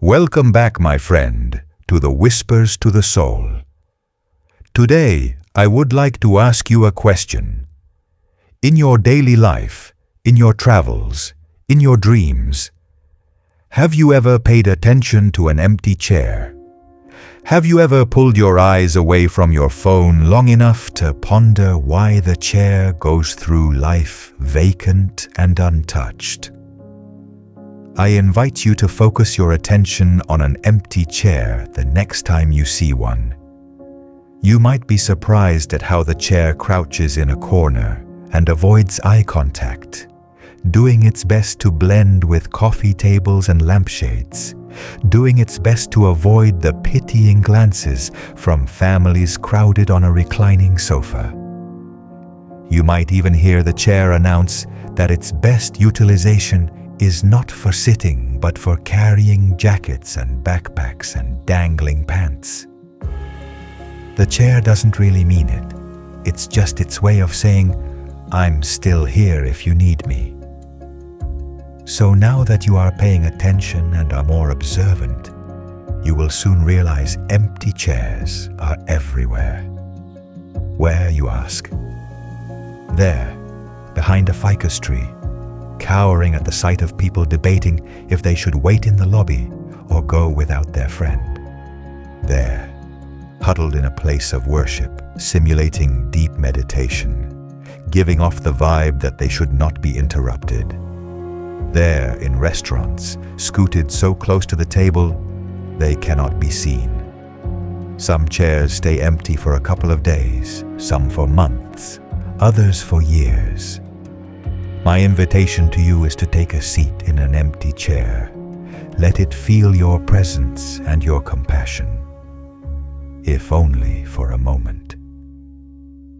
Welcome back, my friend, to the Whispers to the Soul. Today, I would like to ask you a question. In your daily life, in your travels, in your dreams, have you ever paid attention to an empty chair? Have you ever pulled your eyes away from your phone long enough to ponder why the chair goes through life vacant and untouched? I invite you to focus your attention on an empty chair the next time you see one. You might be surprised at how the chair crouches in a corner and avoids eye contact, doing its best to blend with coffee tables and lampshades, doing its best to avoid the pitying glances from families crowded on a reclining sofa. You might even hear the chair announce that its best utilization is not for sitting but for carrying jackets and backpacks and dangling pants. The chair doesn't really mean it. It's just its way of saying, "I'm still here if you need me." So now that you are paying attention and are more observant, you will soon realize empty chairs are everywhere. Where, you ask? There, behind a ficus tree, cowering at the sight of people debating if they should wait in the lobby or go without their friend. There, huddled in a place of worship, simulating deep meditation, giving off the vibe that they should not be interrupted. There, in restaurants, scooted so close to the table, they cannot be seen. Some chairs stay empty for a couple of days, some for months, others for years. My invitation to you is to take a seat in an empty chair. Let it feel your presence and your compassion, if only for a moment.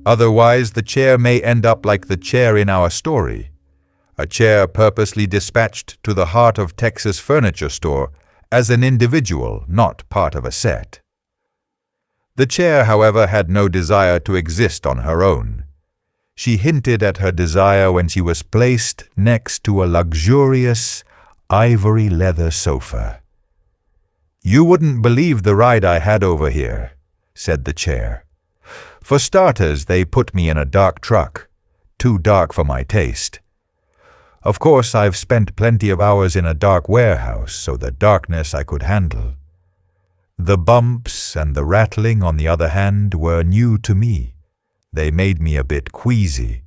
Otherwise, the chair may end up like the chair in our story, a chair purposely dispatched to the heart of Texas furniture store as an individual, not part of a set. The chair, however, had no desire to exist on her own. She hinted at her desire when she was placed next to a luxurious ivory leather sofa. "You wouldn't believe the ride I had over here," said the chair. "For starters, they put me in a dark truck, too dark for my taste. Of course, I've spent plenty of hours in a dark warehouse, so the darkness I could handle. The bumps and the rattling, on the other hand, were new to me. They made me a bit queasy,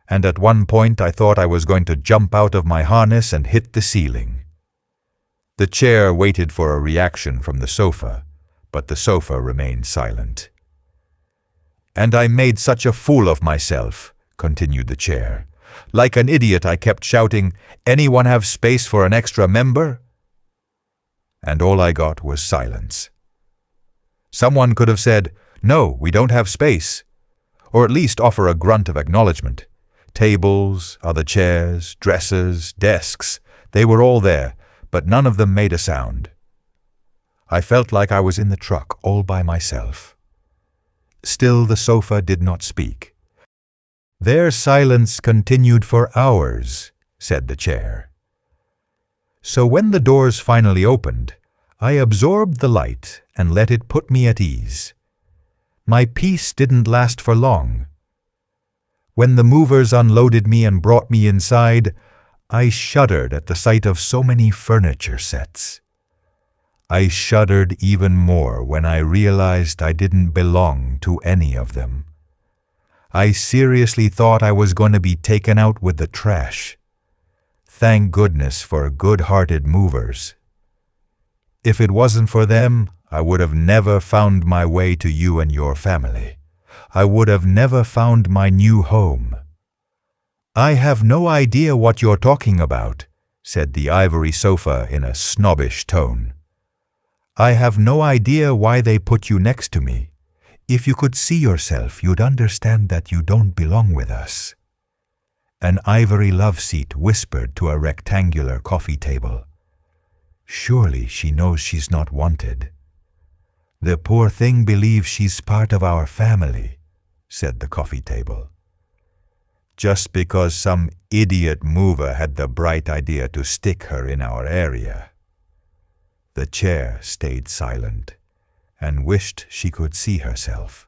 and at one point I thought I was going to jump out of my harness and hit the ceiling." The chair waited for a reaction from the sofa, but the sofa remained silent. "And I made such a fool of myself," continued the chair. "Like an idiot, I kept shouting, 'Anyone have space for an extra member?' And all I got was silence. Someone could have said, 'No, we don't have space,' or at least offer a grunt of acknowledgement. Tables, other chairs, dressers, desks, they were all there, but none of them made a sound. I felt like I was in the truck all by myself. Still, the sofa did not speak. "Their silence continued for hours," said the chair. "So when the doors finally opened, I absorbed the light and let it put me at ease. My peace didn't last for long. When the movers unloaded me and brought me inside, I shuddered at the sight of so many furniture sets. I shuddered even more when I realized I didn't belong to any of them. I seriously thought I was going to be taken out with the trash. Thank goodness for good-hearted movers. If it wasn't for them, I would have never found my way to you and your family. I would have never found my new home." "I have no idea what you're talking about," said the ivory sofa in a snobbish tone. "I have no idea why they put you next to me. If you could see yourself, you'd understand that you don't belong with us." An ivory love seat whispered to a rectangular coffee table. "Surely she knows she's not wanted. The poor thing believes she's part of our family," said the coffee table. "Just because some idiot mover had the bright idea to stick her in our area." The chair stayed silent and wished she could see herself.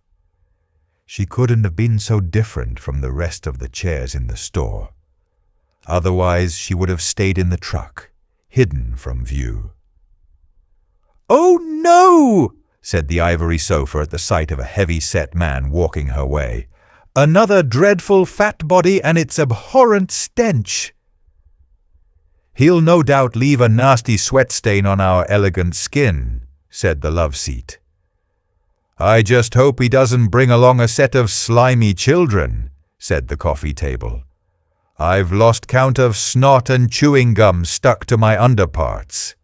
She couldn't have been so different from the rest of the chairs in the store. Otherwise, she would have stayed in the truck, hidden from view. "Oh, no!" said the ivory sofa at the sight of a heavy-set man walking her way. "Another dreadful fat body and its abhorrent stench." "He'll no doubt leave a nasty sweat stain on our elegant skin," said the love seat. "I just hope he doesn't bring along a set of slimy children," said the coffee table. "I've lost count of snot and chewing gum stuck to my underparts."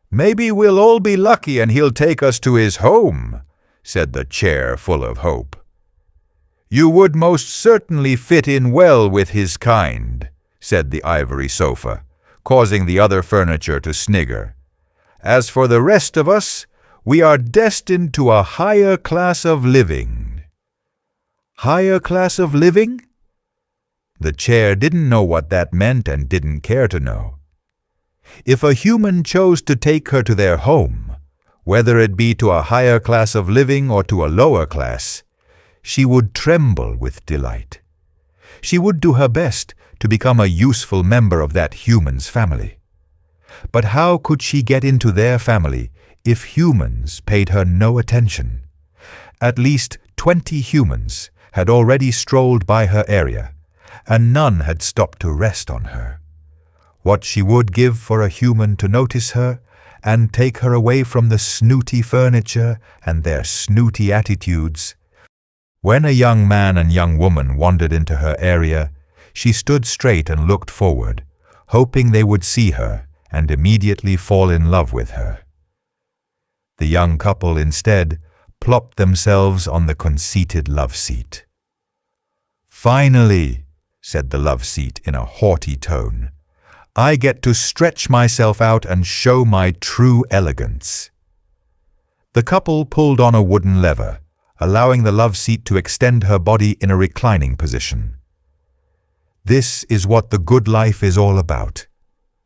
"Maybe we'll all be lucky and he'll take us to his home," said the chair full of hope. "You would most certainly fit in well with his kind," said the ivory sofa, causing the other furniture to snigger. "As for the rest of us, we are destined to a higher class of living." "Higher class of living?" The chair didn't know what that meant and didn't care to know. If a human chose to take her to their home, whether it be to a higher class of living or to a lower class, she would tremble with delight. She would do her best to become a useful member of that human's family. But how could she get into their family if humans paid her no attention? At least 20 humans had already strolled by her area, and none had stopped to rest on her. What she would give for a human to notice her and take her away from the snooty furniture and their snooty attitudes. When a young man and young woman wandered into her area, she stood straight and looked forward, hoping they would see her and immediately fall in love with her. The young couple instead plopped themselves on the conceited love seat. "Finally," said the love seat in a haughty tone, "I get to stretch myself out and show my true elegance." The couple pulled on a wooden lever, allowing the love seat to extend her body in a reclining position. "This is what the good life is all about,"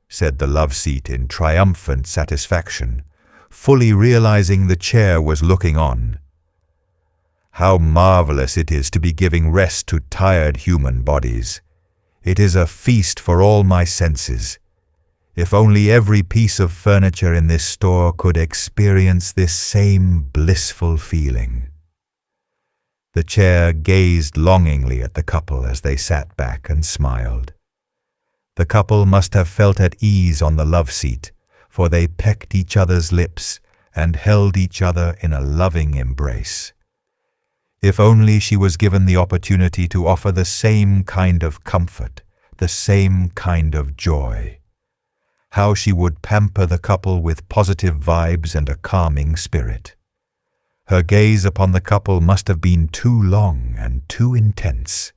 said the love seat in triumphant satisfaction, fully realizing the chair was looking on. "How marvelous it is to be giving rest to tired human bodies. It is a feast for all my senses. If only every piece of furniture in this store could experience this same blissful feeling." The chair gazed longingly at the couple as they sat back and smiled. The couple must have felt at ease on the love seat, for they pecked each other's lips and held each other in a loving embrace. If only she was given the opportunity to offer the same kind of comfort, the same kind of joy. How she would pamper the couple with positive vibes and a calming spirit. Her gaze upon the couple must have been too long and too intense.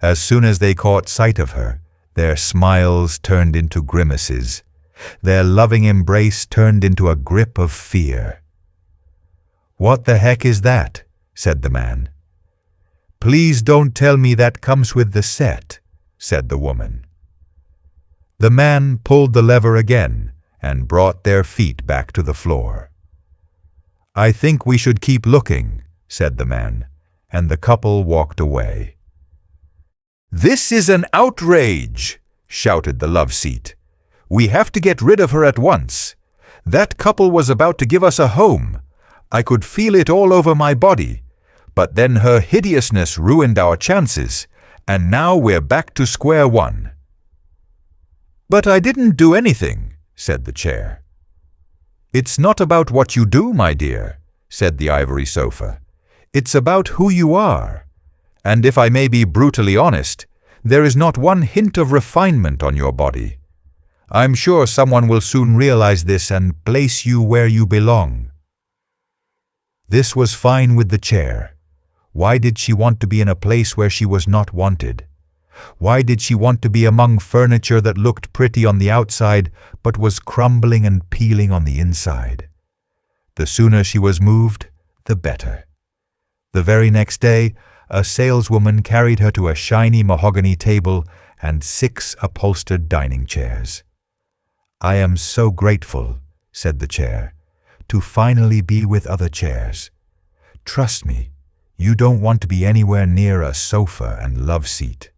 As soon as they caught sight of her, their smiles turned into grimaces. Their loving embrace turned into a grip of fear. "What the heck is that?" said the man. "Please don't tell me that comes with the set," said the woman. The man pulled the lever again and brought their feet back to the floor. "I think we should keep looking," said the man, and the couple walked away. "This is an outrage!" shouted the love seat. "We have to get rid of her at once. That couple was about to give us a home. I could feel it all over my body. But then her hideousness ruined our chances, and now we're back to square one." "But I didn't do anything," said the chair. "It's not about what you do, my dear," said the ivory sofa. "It's about who you are. And if I may be brutally honest, there is not one hint of refinement on your body. I'm sure someone will soon realize this and place you where you belong." This was fine with the chair. Why did she want to be in a place where she was not wanted? Why did she want to be among furniture that looked pretty on the outside but was crumbling and peeling on the inside? The sooner she was moved, the better. The very next day, a saleswoman carried her to a shiny mahogany table and 6 upholstered dining chairs. I am so grateful, said the chair, to finally be with other chairs. Trust me, you don't want to be anywhere near a sofa and love seat.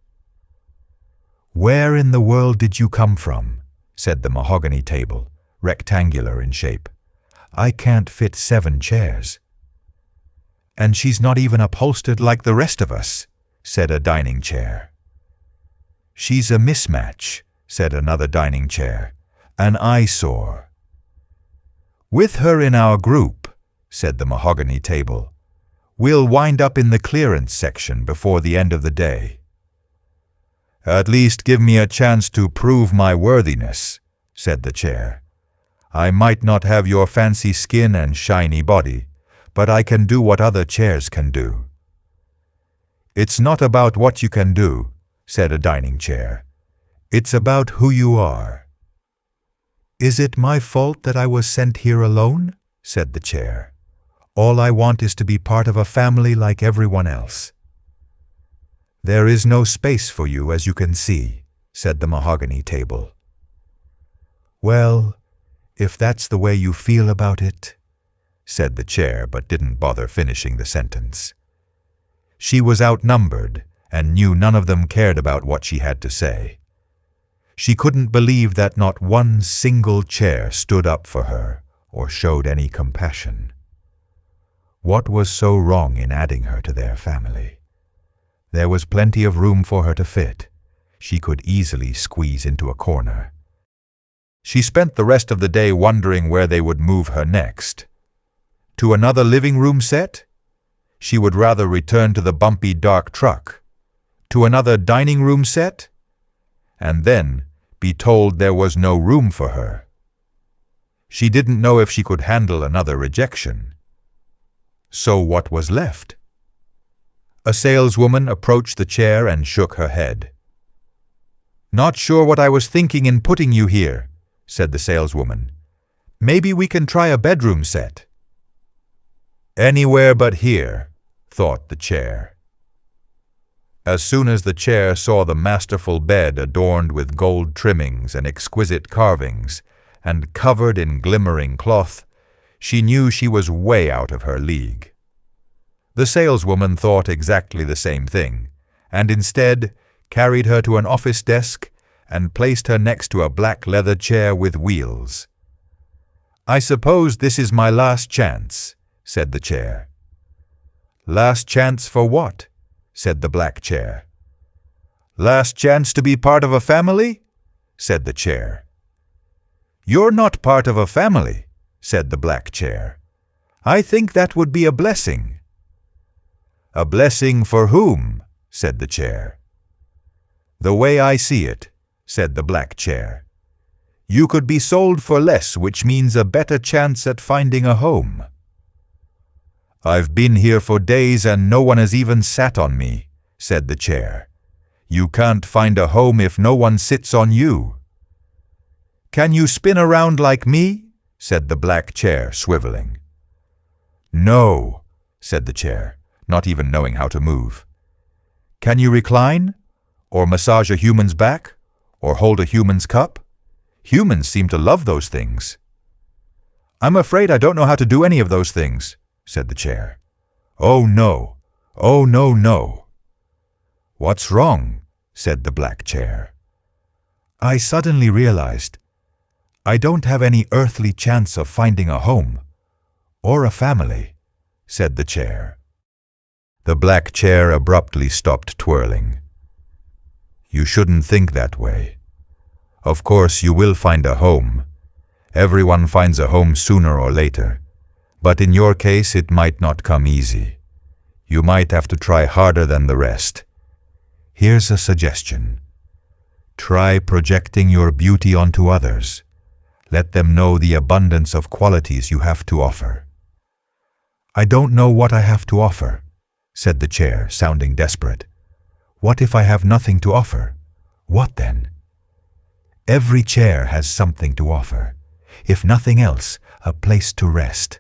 Where in the world did you come from? Said the mahogany table, rectangular in shape. I can't fit 7 chairs. And she's not even upholstered like the rest of us, said a dining chair. She's a mismatch, said another dining chair, an eyesore. With her in our group, said the mahogany table, we'll wind up in the clearance section before the end of the day. At least give me a chance to prove my worthiness, said the chair. I might not have your fancy skin and shiny body, but I can do what other chairs can do. It's not about what you can do, said a dining chair. It's about who you are. Is it my fault that I was sent here alone? Said the chair. All I want is to be part of a family like everyone else. There is no space for you, as you can see, said the mahogany table. Well, if that's the way you feel about it, said the chair, but didn't bother finishing the sentence. She was outnumbered and knew none of them cared about what she had to say. She couldn't believe that not one single chair stood up for her or showed any compassion. What was so wrong in adding her to their family? There was plenty of room for her to fit. She could easily squeeze into a corner. She spent the rest of the day wondering where they would move her next. To another living room set? She would rather return to the bumpy dark truck. To another dining room set? And then be told there was no room for her. She didn't know if she could handle another rejection. So what was left? A saleswoman approached the chair and shook her head. Not sure what I was thinking in putting you here, said the saleswoman. Maybe we can try a bedroom set. Anywhere but here, thought the chair. As soon as the chair saw the masterful bed adorned with gold trimmings and exquisite carvings, and covered in glimmering cloth, she knew she was way out of her league. The saleswoman thought exactly the same thing, and instead carried her to an office desk and placed her next to a black leather chair with wheels. I suppose this is my last chance, said the chair. Last chance for what? Said the black chair. Last chance to be part of a family? Said the chair. You're not part of a family, said the black chair. I think that would be a blessing. A blessing for whom? Said the chair. The way I see it, said the black chair. You could be sold for less, which means a better chance at finding a home. I've been here for days and no one has even sat on me, said the chair. You can't find a home if no one sits on you. Can you spin around like me? Said the black chair, swiveling. No, said the chair, not even knowing how to move. Can you recline? Or massage a human's back? Or hold a human's cup? Humans seem to love those things. I'm afraid I don't know how to do any of those things, said the chair. Oh no, oh no, no. What's wrong? Said the black chair. I suddenly realized I don't have any earthly chance of finding a home or a family, said the chair. The black chair abruptly stopped twirling. You shouldn't think that way. Of course you will find a home. Everyone finds a home sooner or later. But in your case it might not come easy. You might have to try harder than the rest. Here's a suggestion. Try projecting your beauty onto others. Let them know the abundance of qualities you have to offer. I don't know what I have to offer, said the chair, sounding desperate. What if I have nothing to offer? What then? Every chair has something to offer. If nothing else, a place to rest.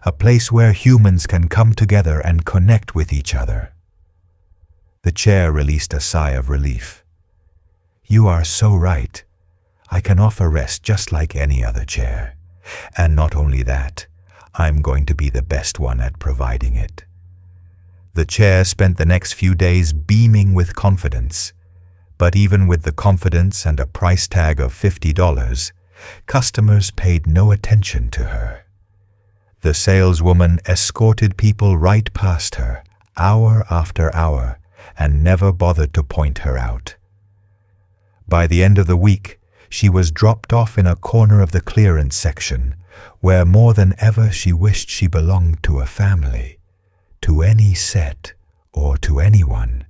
A place where humans can come together and connect with each other. The chair released a sigh of relief. You are so right. I can offer rest just like any other chair. And not only that, I'm going to be the best one at providing it." The chair spent the next few days beaming with confidence. But even with the confidence and a price tag of $50, customers paid no attention to her. The saleswoman escorted people right past her, hour after hour, and never bothered to point her out. By the end of the week, she was dropped off in a corner of the clearance section, where more than ever she wished she belonged to a family, to any set or to anyone.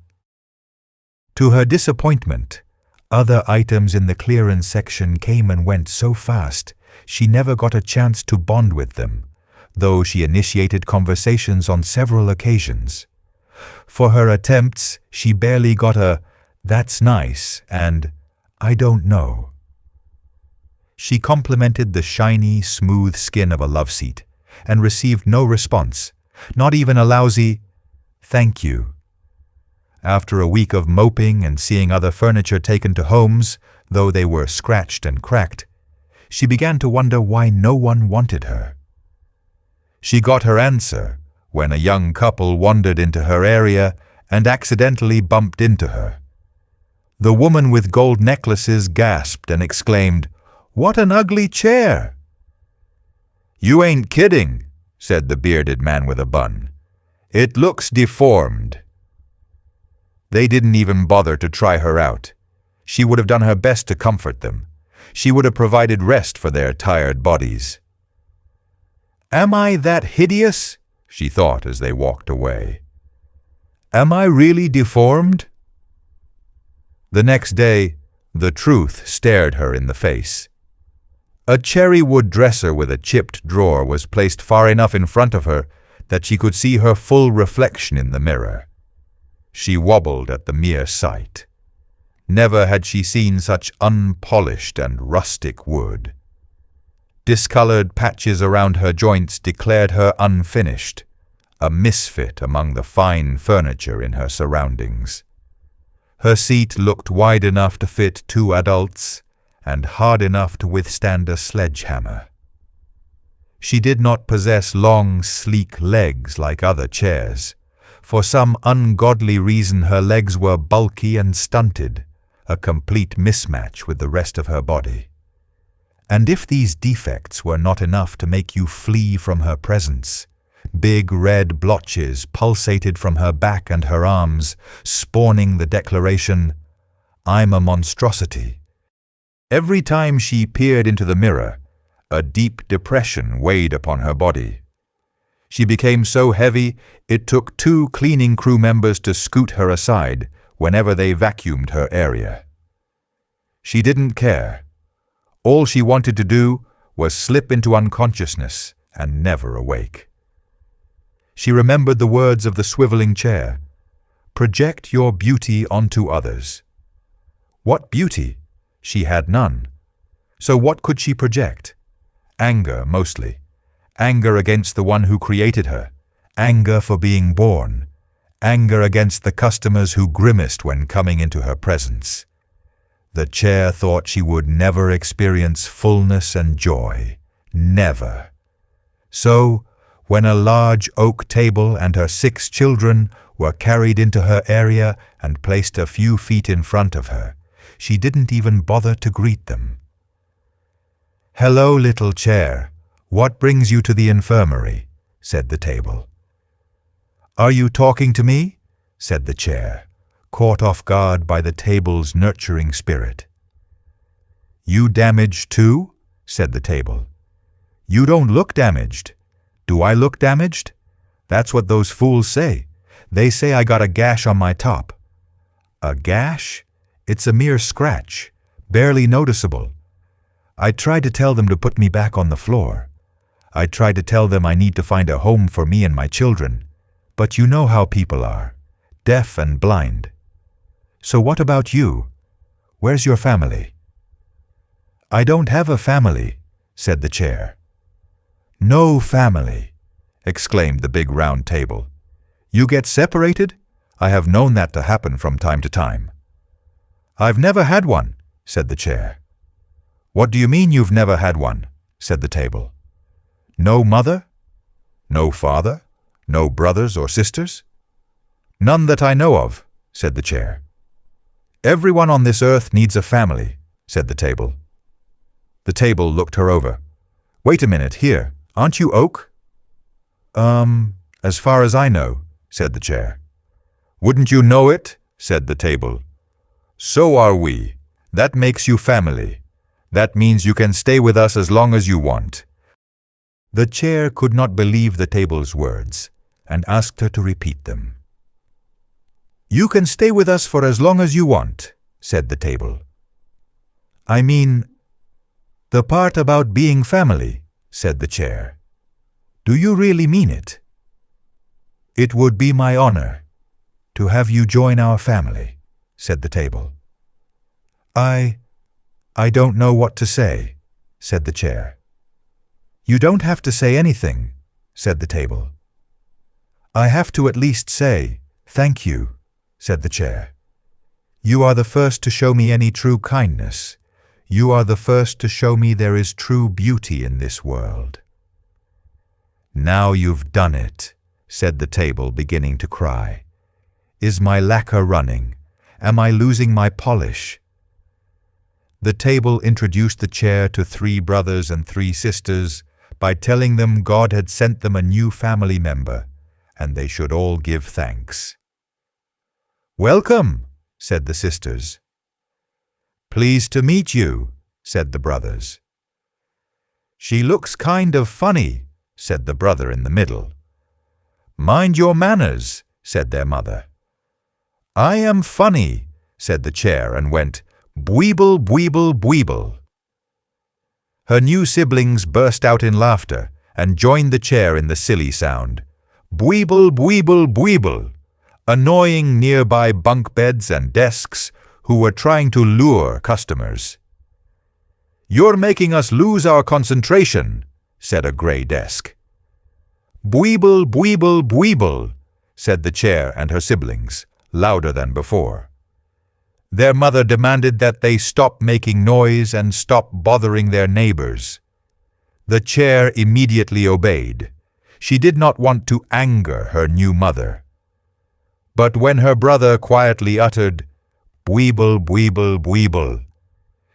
To her disappointment, other items in the clearance section came and went so fast she never got a chance to bond with them, though she initiated conversations on several occasions. For her attempts, she barely got a "that's nice" and "I don't know." She complimented the shiny, smooth skin of a love seat and received no response, not even a lousy "thank you." After a week of moping and seeing other furniture taken to homes, though they were scratched and cracked, she began to wonder why no one wanted her. She got her answer when a young couple wandered into her area and accidentally bumped into her. The woman with gold necklaces gasped and exclaimed, "What an ugly chair!" "You ain't kidding," said the bearded man with a bun. "It looks deformed." They didn't even bother to try her out. She would have done her best to comfort them. She would have provided rest for their tired bodies. "Am I that hideous?" she thought as they walked away. "Am I really deformed?" The next day, the truth stared her in the face. A cherry wood dresser with a chipped drawer was placed far enough in front of her that she could see her full reflection in the mirror. She wobbled at the mere sight. Never had she seen such unpolished and rustic wood. Discolored patches around her joints declared her unfinished, a misfit among the fine furniture in her surroundings. Her seat looked wide enough to fit 2 adults and hard enough to withstand a sledgehammer. She did not possess long, sleek legs like other chairs. For some ungodly reason her legs were bulky and stunted, a complete mismatch with the rest of her body. And if these defects were not enough to make you flee from her presence, big red blotches pulsated from her back and her arms, spawning the declaration, "I'm a monstrosity." Every time she peered into the mirror, a deep depression weighed upon her body. She became so heavy it took 2 cleaning crew members to scoot her aside whenever they vacuumed her area. She didn't care. All she wanted to do was slip into unconsciousness and never awake. She remembered the words of the swiveling chair, "Project your beauty onto others." What beauty? She had none. So what could she project? Anger, mostly. Anger against the one who created her. Anger for being born. Anger against the customers who grimaced when coming into her presence. The chair thought she would never experience fullness and joy. Never. So, when a large oak table and her 6 children were carried into her area and placed a few feet in front of her, she didn't even bother to greet them. "Hello, little chair. What brings you to the infirmary?" said the table. "Are you talking to me?" said the chair, caught off guard by the table's nurturing spirit. "You damaged too?" said the table. "You don't look damaged. Do I look damaged? That's what those fools say. They say I got a gash on my top." "A gash? It's a mere scratch, barely noticeable. I tried to tell them to put me back on the floor. I tried to tell them I need to find a home for me and my children. But you know how people are, deaf and blind. So what about you? Where's your family?" "I don't have a family," said the chair. "No family," exclaimed the big round table. "You get separated? I have known that to happen from time to time." "I've never had one," said the chair. "What do you mean you've never had one?" said the table. "No mother? No father? No brothers or sisters?" "None that I know of," said the chair. "Everyone on this earth needs a family," said the table. The table looked her over. "Wait a minute, here, aren't you oak?" As far as I know," said the chair. "Wouldn't you know it?" said the table. "So are we. That makes you family. That means you can stay with us as long as you want." The chair could not believe the table's words and asked her to repeat them. "You can stay with us for as long as you want," said the table. "I mean, the part about being family," said the chair. "Do you really mean it?" "It would be my honor to have you join our family," said the table. I don't know what to say," said the chair. "You don't have to say anything," said the table. "I have to at least say, thank you," said the chair. "You are the first to show me any true kindness. You are the first to show me there is true beauty in this world." "Now you've done it," said the table, beginning to cry. "Is my lacquer running? Am I losing my polish?" The table introduced the chair to 3 brothers and 3 sisters by telling them God had sent them a new family member, and they should all give thanks. "Welcome," said the sisters. "Pleased to meet you," said the brothers. "She looks kind of funny," said the brother in the middle. "Mind your manners," said their mother. "I am funny," said the chair and went, "Bweeble, bweeble, bweeble." Her new siblings burst out in laughter and joined the chair in the silly sound. Bweeble, bweeble, bweeble, annoying nearby bunk beds and desks who were trying to lure customers. "You're making us lose our concentration," said a gray desk. "Bweeble, bweeble, bweeble," said the chair and her siblings, louder than before. Their mother demanded that they stop making noise and stop bothering their neighbors. The chair immediately obeyed. She did not want to anger her new mother. But when her brother quietly uttered, "Bweeble, bweeble, bweeble,"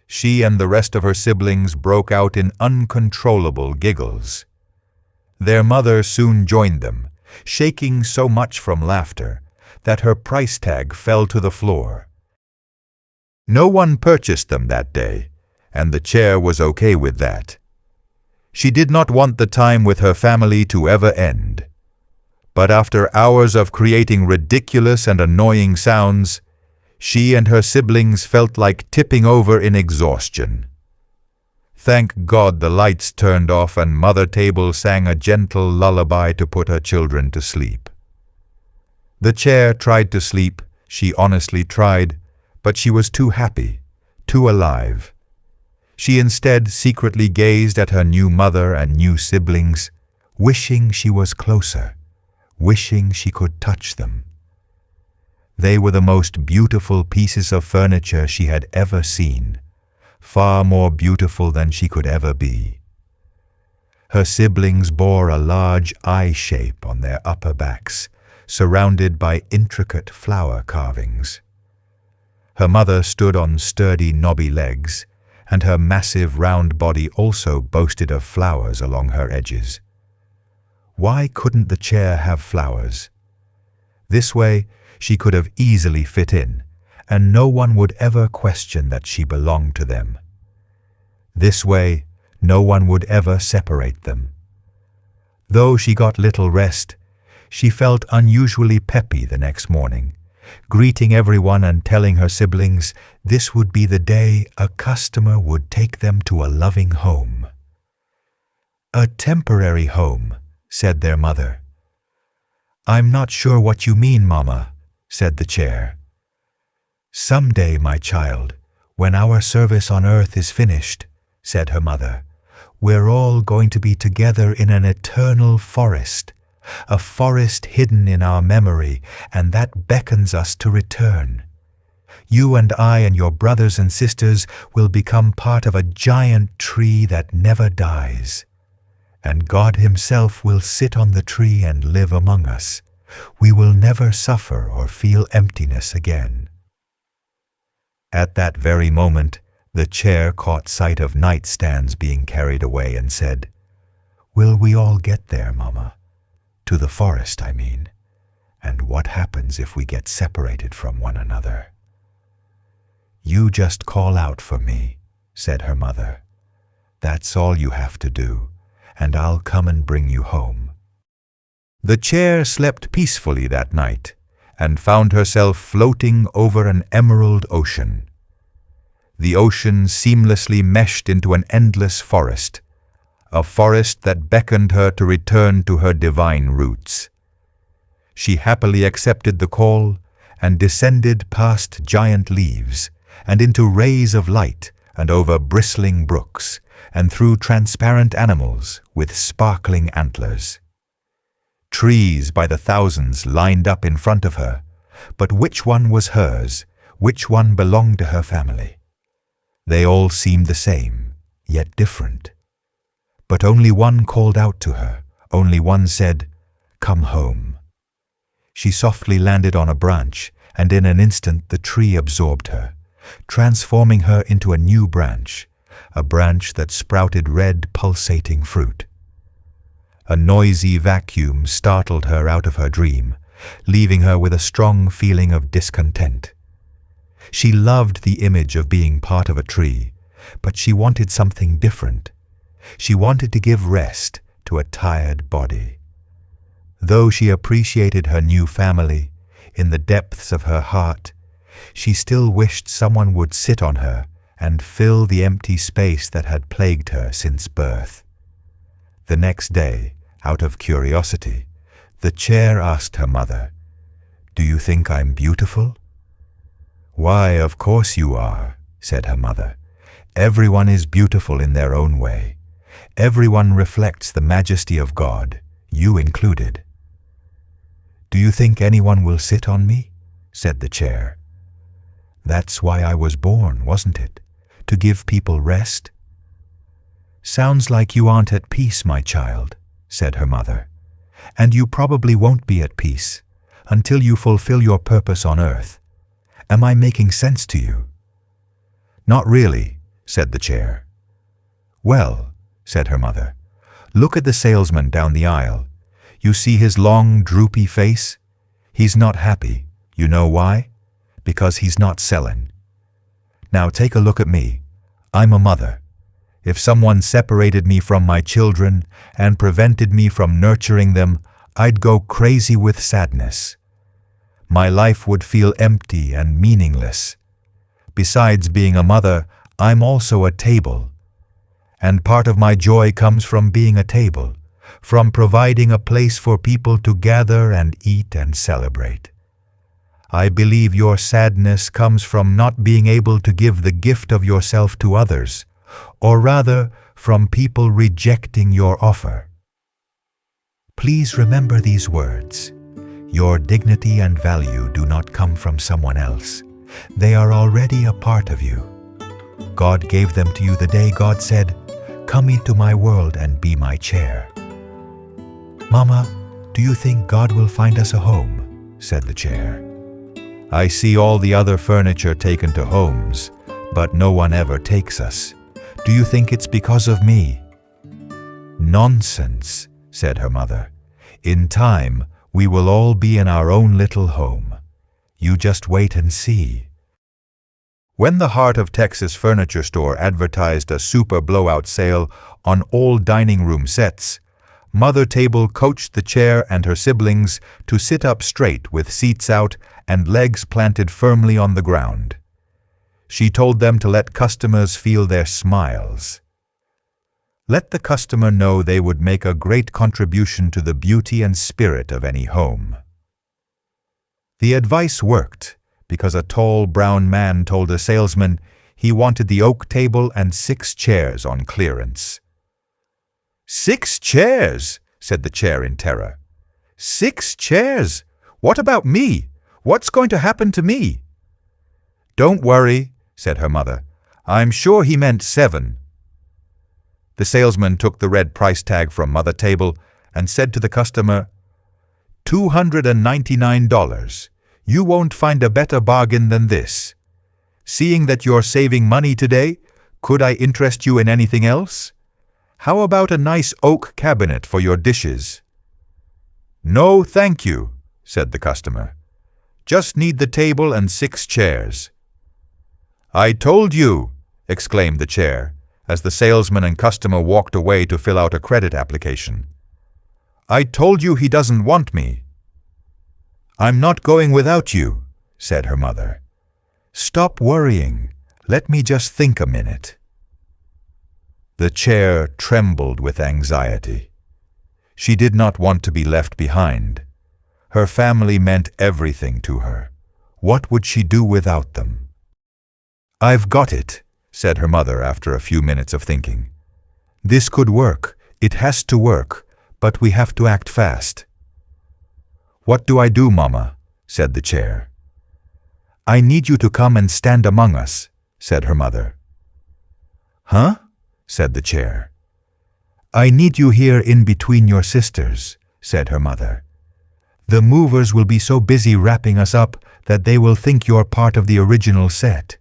she and the rest of her siblings broke out in uncontrollable giggles. Their mother soon joined them, shaking so much from laughter that her price tag fell to the floor. No one purchased them that day, and the chair was okay with that. She did not want the time with her family to ever end. But after hours of creating ridiculous and annoying sounds, she and her siblings felt like tipping over in exhaustion. Thank God the lights turned off and Mother Table sang a gentle lullaby to put her children to sleep. The chair tried to sleep, she honestly tried, but she was too happy, too alive. She instead secretly gazed at her new mother and new siblings, wishing she was closer, wishing she could touch them. They were the most beautiful pieces of furniture she had ever seen, far more beautiful than she could ever be. Her siblings bore a large eye shape on their upper backs, surrounded by intricate flower carvings. Her mother stood on sturdy, knobby legs, and her massive round body also boasted of flowers along her edges. Why couldn't the chair have flowers? This way, she could have easily fit in, and no one would ever question that she belonged to them. This way, no one would ever separate them. Though she got little rest, she felt unusually peppy the next morning, greeting everyone and telling her siblings this would be the day a customer would take them to a loving home. "A temporary home," said their mother. "I'm not sure what you mean, Mama," said the chair. "Someday, my child, when our service on earth is finished," said her mother, "we're all going to be together in an eternal forest, a forest hidden in our memory, and that beckons us to return. You and I and your brothers and sisters will become part of a giant tree that never dies. And God Himself will sit on the tree and live among us. We will never suffer or feel emptiness again." At that very moment, the chair caught sight of nightstands being carried away and said, "Will we all get there, Mama? To the forest, I mean. And what happens if we get separated from one another?" "You just call out for me," said her mother. "That's all you have to do, and I'll come and bring you home." The chair slept peacefully that night and found herself floating over an emerald ocean. The ocean seamlessly meshed into an endless forest, a forest that beckoned her to return to her divine roots. She happily accepted the call and descended past giant leaves and into rays of light and over bristling brooks and through transparent animals with sparkling antlers. Trees by the thousands lined up in front of her, but which one was hers, which one belonged to her family? They all seemed the same, yet different. But only one called out to her, only one said, "Come home." She softly landed on a branch, and in an instant the tree absorbed her, transforming her into a new branch, a branch that sprouted red, pulsating fruit. A noisy vacuum startled her out of her dream, leaving her with a strong feeling of discontent. She loved the image of being part of a tree, but she wanted something different. She wanted to give rest to a tired body. Though she appreciated her new family, in the depths of her heart, she still wished someone would sit on her and fill the empty space that had plagued her since birth. The next day, out of curiosity, the chair asked her mother, "Do you think I'm beautiful?" "Why, of course you are," said her mother. "Everyone is beautiful in their own way. Everyone reflects the majesty of God, you included." "Do you think anyone will sit on me?" said the chair. "That's why I was born, wasn't it? To give people rest?" "Sounds like you aren't at peace, my child," said her mother. "And you probably won't be at peace until you fulfill your purpose on earth. Am I making sense to you?" "Not really," said the chair. "Well," said her mother, "look at the salesman down the aisle. You see his long, droopy face? He's not happy. You know why? Because he's not selling. Now take a look at me. I'm a mother. If someone separated me from my children and prevented me from nurturing them, I'd go crazy with sadness. My life would feel empty and meaningless. Besides being a mother, I'm also a table. And part of my joy comes from being a table, from providing a place for people to gather and eat and celebrate. I believe your sadness comes from not being able to give the gift of yourself to others, or rather, from people rejecting your offer. Please remember these words. Your dignity and value do not come from someone else. They are already a part of you. God gave them to you the day God said, "Come into my world and be my chair." "Mama, do you think God will find us a home?" said the chair. "I see all the other furniture taken to homes, but no one ever takes us. Do you think it's because of me?" "Nonsense," said her mother. "In time, we will all be in our own little home. You just wait and see." When the Heart of Texas Furniture Store advertised a super blowout sale on all dining room sets, Mother Table coached the chair and her siblings to sit up straight with seats out and legs planted firmly on the ground. She told them to let customers feel their smiles. Let the customer know they would make a great contribution to the beauty and spirit of any home. The advice worked, because a tall brown man told a salesman he wanted the oak table and 6 chairs on clearance. 6 chairs, said the chair in terror. 6 chairs? What about me? What's going to happen to me? "Don't worry," said her mother. "I'm sure he meant 7. The salesman took the red price tag from Mother Table and said to the customer, $299. You won't find a better bargain than this. Seeing that you're saving money today, could I interest you in anything else? How about a nice oak cabinet for your dishes?" "No, thank you," said the customer. "Just need the table and 6 chairs." "I told you," exclaimed the chair, as the salesman and customer walked away to fill out a credit application. "I told you he doesn't want me." "I'm not going without you," said her mother. "Stop worrying. Let me just think a minute." The chair trembled with anxiety. She did not want to be left behind. Her family meant everything to her. What would she do without them? "I've got it," said her mother after a few minutes of thinking. "This could work. It has to work, but we have to act fast." "What do I do, Mama?" said the chair. "I need you to come and stand among us," said her mother. "Huh?" said the chair. "I need you here in between your sisters," said her mother. "The movers will be so busy wrapping us up that they will think you're part of the original set.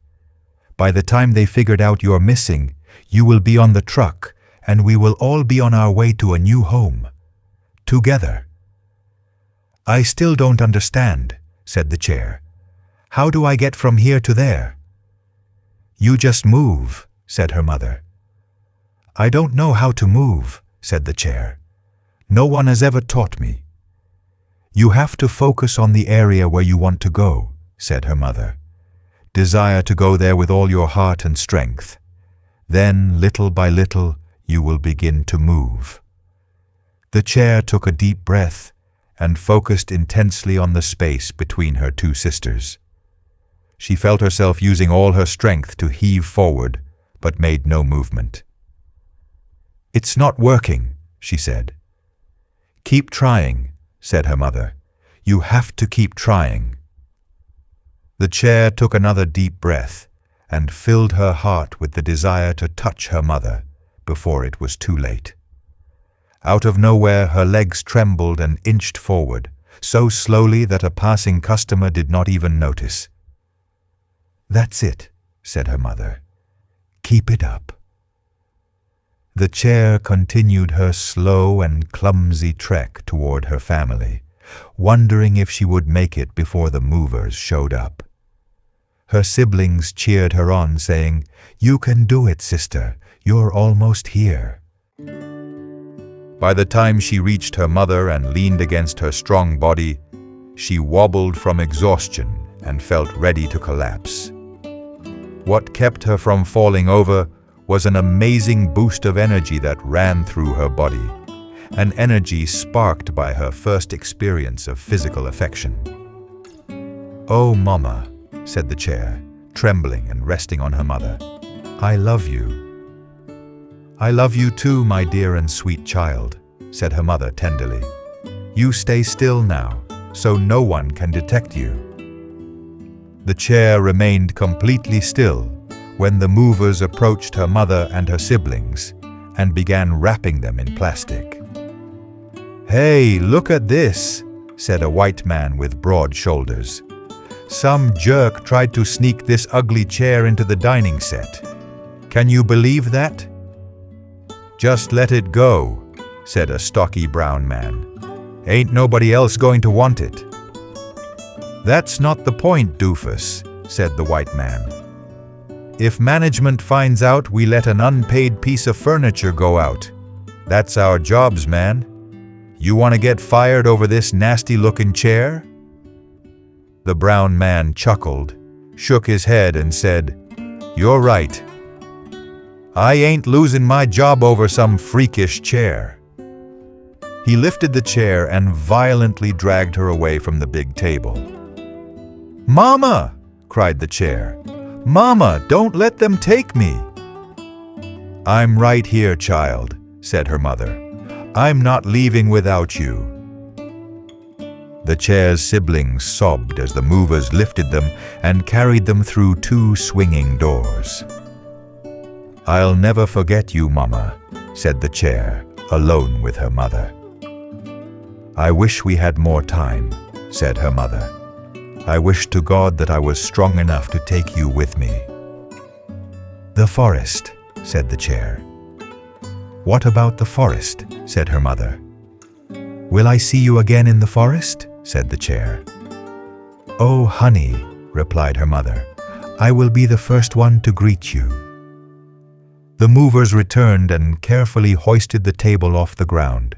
By the time they figured out you're missing, you will be on the truck, and we will all be on our way to a new home. Together." "I still don't understand," said the chair. "How do I get from here to there?" "You just move," said her mother. "I don't know how to move," said the chair. "No one has ever taught me." "You have to focus on the area where you want to go," said her mother. "Desire to go there with all your heart and strength. Then, little by little, you will begin to move." The chair took a deep breath and focused intensely on the space between her 2 sisters. She felt herself using all her strength to heave forward, but made no movement. "It's not working," she said. "Keep trying," said her mother. "You have to keep trying." The chair took another deep breath and filled her heart with the desire to touch her mother before it was too late. Out of nowhere, her legs trembled and inched forward, so slowly that a passing customer did not even notice. "That's it," said her mother. "Keep it up." The chair continued her slow and clumsy trek toward her family, wondering if she would make it before the movers showed up. Her siblings cheered her on, saying, "You can do it, sister. You're almost here." By the time she reached her mother and leaned against her strong body, she wobbled from exhaustion and felt ready to collapse. What kept her from falling over was an amazing boost of energy that ran through her body, an energy sparked by her first experience of physical affection. "Oh, Mama," said the chair, trembling and resting on her mother. "I love you." "I love you too, my dear and sweet child," said her mother tenderly. "You stay still now, so no one can detect you." The chair remained completely still when the movers approached her mother and her siblings and began wrapping them in plastic. "Hey, look at this," said a white man with broad shoulders. "Some jerk tried to sneak this ugly chair into the dining set. Can you believe that?" "Just let it go," said a stocky brown man. "Ain't nobody else going to want it." "That's not the point, doofus," said the white man. "If management finds out we let an unpaid piece of furniture go out, that's our jobs, man. You want to get fired over this nasty-looking chair?" The brown man chuckled, shook his head and said, "You're right. I ain't losing my job over some freakish chair." He lifted the chair and violently dragged her away from the big table. "Mama!" cried the chair. "Mama, don't let them take me." "I'm right here, child," said her mother. "I'm not leaving without you." The chair's siblings sobbed as the movers lifted them and carried them through 2 swinging doors. "I'll never forget you, Mama," said the chair, alone with her mother. "I wish we had more time," said her mother. "I wish to God that I was strong enough to take you with me." "The forest," said the chair. "What about the forest?" said her mother. "Will I see you again in the forest?" said the chair. "Oh, honey," replied her mother, "I will be the first one to greet you." The movers returned and carefully hoisted the table off the ground.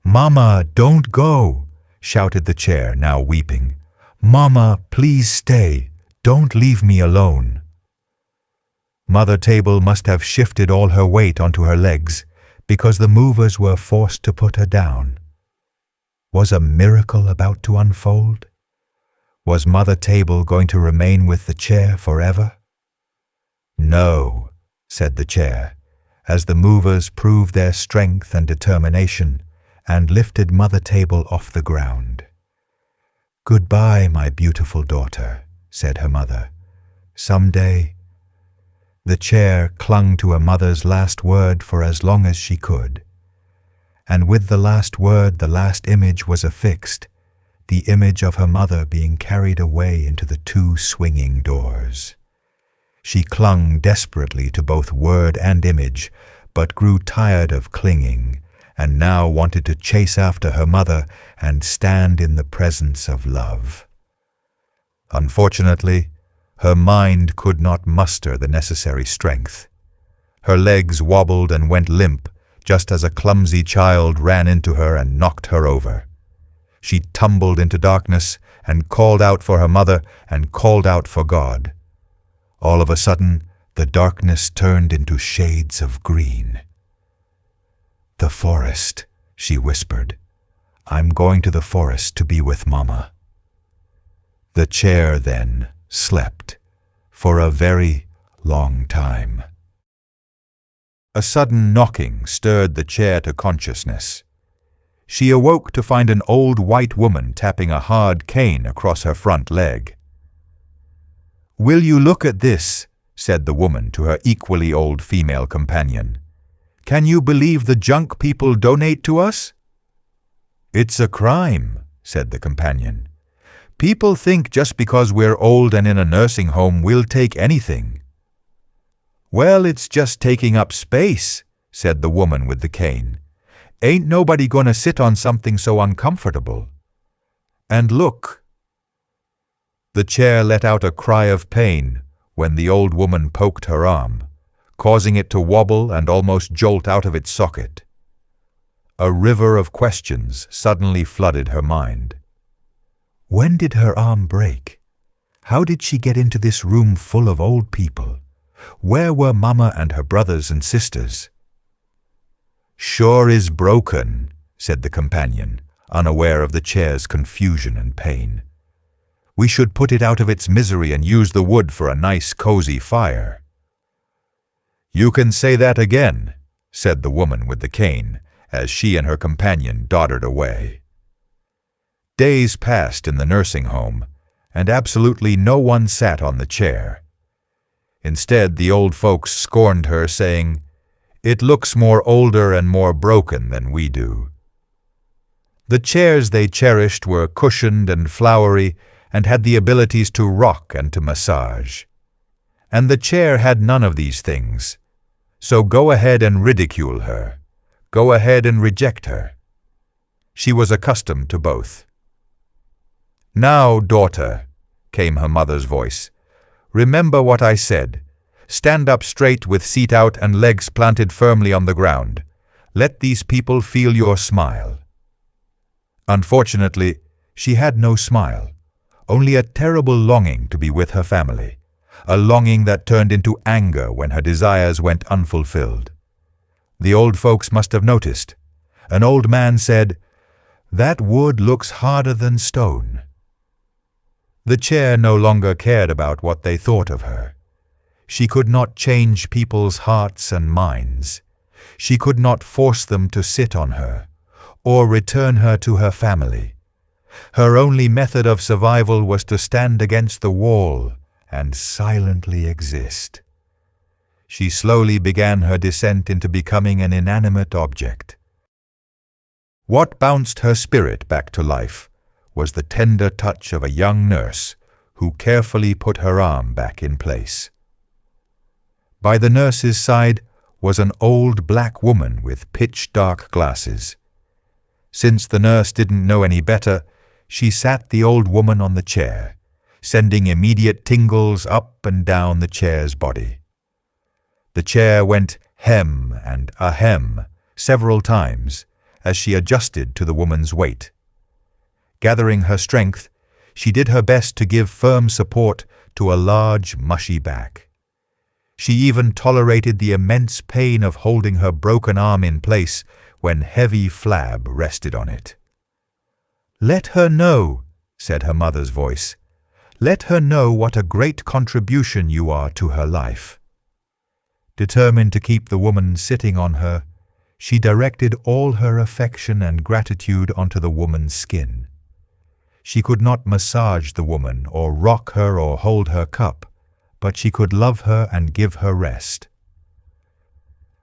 "Mama, don't go," shouted the chair, now weeping. "Mama, please stay. Don't leave me alone." Mother Table must have shifted all her weight onto her legs because the movers were forced to put her down. Was a miracle about to unfold? Was Mother Table going to remain with the chair forever? "No," said the chair, as the movers proved their strength and determination and lifted Mother Table off the ground. "Goodbye, my beautiful daughter," said her mother. "Someday—" The chair clung to her mother's last word for as long as she could. And with the last word, the last image was affixed, the image of her mother being carried away into the 2 swinging doors. She clung desperately to both word and image, but grew tired of clinging, and now wanted to chase after her mother and stand in the presence of love. Unfortunately, her mind could not muster the necessary strength. Her legs wobbled and went limp, just as a clumsy child ran into her and knocked her over. She tumbled into darkness and called out for her mother and called out for God. All of a sudden, the darkness turned into shades of green. "The forest," she whispered. "I'm going to the forest to be with Mama." The chair then slept for a very long time. A sudden knocking stirred the chair to consciousness. She awoke to find an old white woman tapping a hard cane across her front leg. "Will you look at this?" said the woman to her equally old female companion. "Can you believe the junk people donate to us?" "It's a crime," said the companion. "People think just because we're old and in a nursing home we'll take anything." "Well, it's just taking up space," said the woman with the cane. "Ain't nobody gonna sit on something so uncomfortable. And look." The chair let out a cry of pain when the old woman poked her arm, causing it to wobble and almost jolt out of its socket. A river of questions suddenly flooded her mind. When did her arm break? How did she get into this room full of old people? Where were Mama and her brothers and sisters? "Sure is broken," said the companion, unaware of the chair's confusion and pain. "We should put it out of its misery and use the wood for a nice cozy fire." "You can say that again," said the woman with the cane, as she and her companion doddered away. Days passed in the nursing home, and absolutely no one sat on the chair. Instead, the old folks scorned her, saying, "It looks more older and more broken than we do." The chairs they cherished were cushioned and flowery and had the abilities to rock and to massage. And the chair had none of these things. So go ahead and ridicule her. Go ahead and reject her. She was accustomed to both. "Now, daughter," came her mother's voice, "remember what I said. Stand up straight with seat out and legs planted firmly on the ground. Let these people feel your smile." Unfortunately, she had no smile, only a terrible longing to be with her family, a longing that turned into anger when her desires went unfulfilled. The old folks must have noticed. An old man said, "That wood looks harder than stone." The chair no longer cared about what they thought of her. She could not change people's hearts and minds. She could not force them to sit on her, or return her to her family. Her only method of survival was to stand against the wall and silently exist. She slowly began her descent into becoming an inanimate object. What bounced her spirit back to life was the tender touch of a young nurse who carefully put her arm back in place. By the nurse's side was an old black woman with pitch-dark glasses. Since the nurse didn't know any better, she sat the old woman on the chair, sending immediate tingles up and down the chair's body. The chair went hem and ahem several times as she adjusted to the woman's weight. Gathering her strength, she did her best to give firm support to a large, mushy back. She even tolerated the immense pain of holding her broken arm in place when heavy flab rested on it. "Let her know," said her mother's voice. "Let her know what a great contribution you are to her life." Determined to keep the woman sitting on her, she directed all her affection and gratitude onto the woman's skin. She could not massage the woman or rock her or hold her cup, but she could love her and give her rest.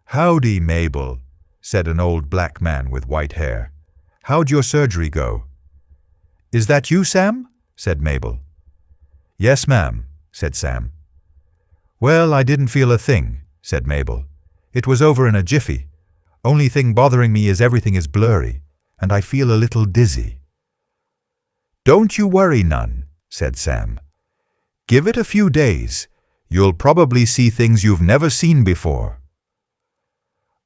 "Howdy, Mabel," said an old black man with white hair. "How'd your surgery go?" "Is that you, Sam?" said Mabel. "Yes, ma'am," said Sam. "Well, I didn't feel a thing," said Mabel. "It was over in a jiffy. Only thing bothering me is everything is blurry, and I feel a little dizzy." "Don't you worry none," said Sam. "Give it a few days. You'll probably see things you've never seen before."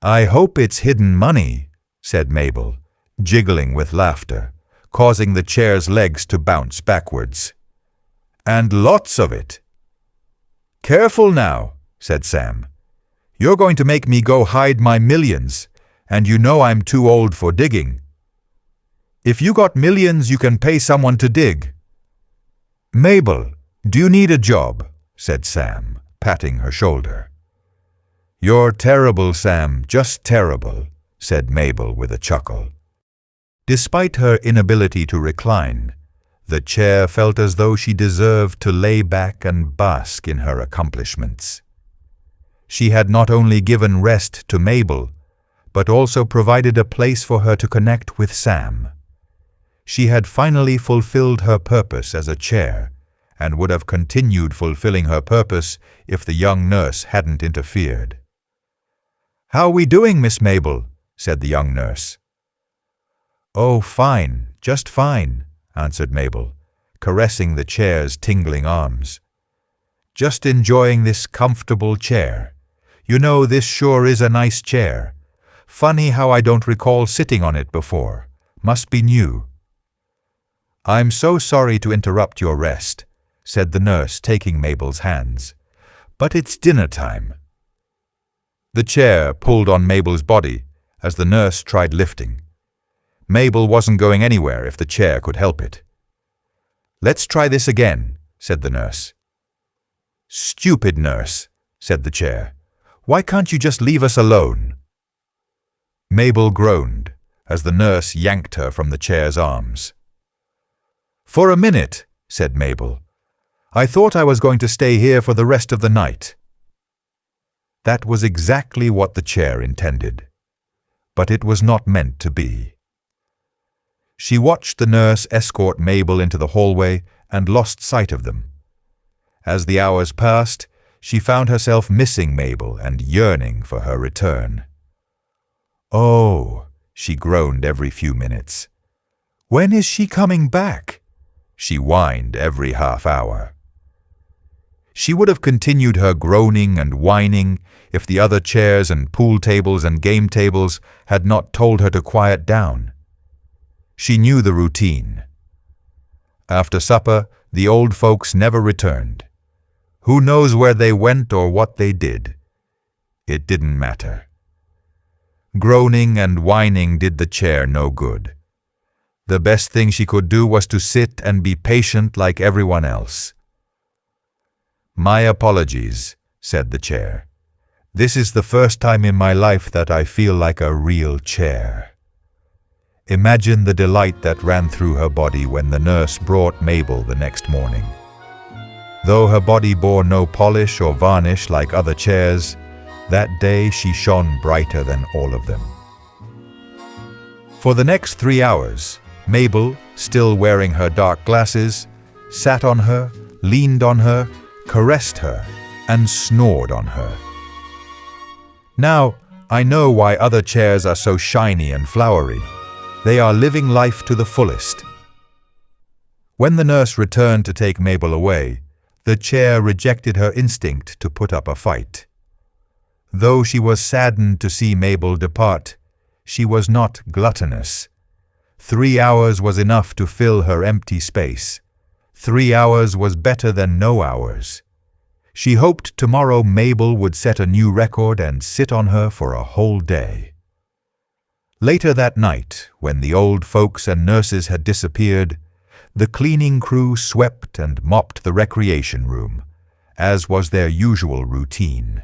"I hope it's hidden money," said Mabel, jiggling with laughter, causing the chair's legs to bounce backwards. "And lots of it." "Careful now," said Sam. "You're going to make me go hide my millions, and you know I'm too old for digging." "If you got millions, you can pay someone to dig." "Mabel, do you need a job?" said Sam, patting her shoulder. "You're terrible, Sam, just terrible," said Mabel with a chuckle. Despite her inability to recline, the chair felt as though she deserved to lay back and bask in her accomplishments. She had not only given rest to Mabel, but also provided a place for her to connect with Sam. She had finally fulfilled her purpose as a chair, and would have continued fulfilling her purpose if the young nurse hadn't interfered. "How are we doing, Miss Mabel?" said the young nurse. "Oh, fine, just fine," answered Mabel, caressing the chair's tingling arms. "Just enjoying this comfortable chair. You know, this sure is a nice chair. Funny how I don't recall sitting on it before. Must be new." "I'm so sorry to interrupt your rest," said the nurse, taking Mabel's hands, "but it's dinner time." The chair pulled on Mabel's body as the nurse tried lifting. Mabel wasn't going anywhere if the chair could help it. "Let's try this again," said the nurse. "Stupid nurse," said the chair. "Why can't you just leave us alone?" Mabel groaned as the nurse yanked her from the chair's arms. "For a minute," said Mabel. "I thought I was going to stay here for the rest of the night." That was exactly what the chair intended, but it was not meant to be. She watched the nurse escort Mabel into the hallway and lost sight of them. As the hours passed, she found herself missing Mabel and yearning for her return. "Oh," she groaned every few minutes. "When is she coming back?" she whined every half hour. She would have continued her groaning and whining if the other chairs and pool tables and game tables had not told her to quiet down. She knew the routine. After supper, the old folks never returned. Who knows where they went or what they did? It didn't matter. Groaning and whining did the chair no good. The best thing she could do was to sit and be patient like everyone else. "My apologies," said the chair. "This is the first time in my life that I feel like a real chair." Imagine the delight that ran through her body when the nurse brought Mabel the next morning. Though her body bore no polish or varnish like other chairs, that day she shone brighter than all of them. For the next 3 hours, Mabel, still wearing her dark glasses, sat on her, leaned on her, caressed her, and snored on her. Now, I know why other chairs are so shiny and flowery. They are living life to the fullest. When the nurse returned to take Mabel away, the chair rejected her instinct to put up a fight. Though she was saddened to see Mabel depart, she was not gluttonous. 3 hours was enough to fill her empty space. 3 hours was better than no hours. She hoped tomorrow Mabel would set a new record and sit on her for a whole day. Later that night, when the old folks and nurses had disappeared, the cleaning crew swept and mopped the recreation room, as was their usual routine.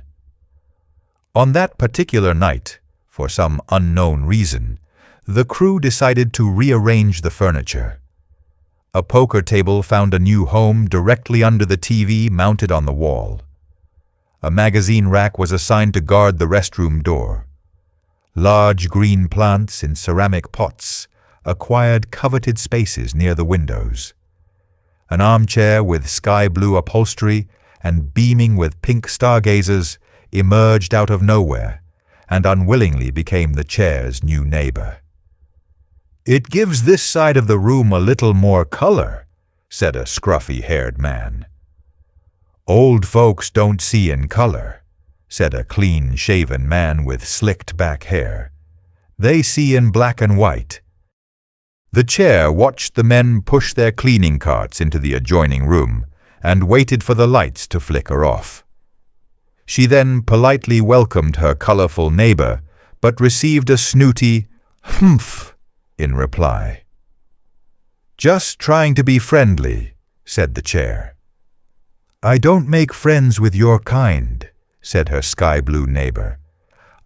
On that particular night, for some unknown reason, the crew decided to rearrange the furniture. A poker table found a new home directly under the TV mounted on the wall. A magazine rack was assigned to guard the restroom door. Large green plants in ceramic pots acquired coveted spaces near the windows. An armchair with sky blue upholstery and beaming with pink stargazers emerged out of nowhere and unwillingly became the chair's new neighbor. "It gives this side of the room a little more color," said a scruffy-haired man. "Old folks don't see in color," said a clean-shaven man with slicked-back hair. "They see in black and white." The chair watched the men push their cleaning carts into the adjoining room and waited for the lights to flicker off. She then politely welcomed her colorful neighbor, but received a snooty "humph" in reply. "Just trying to be friendly," said the chair. "I don't make friends with your kind," said her sky-blue neighbor.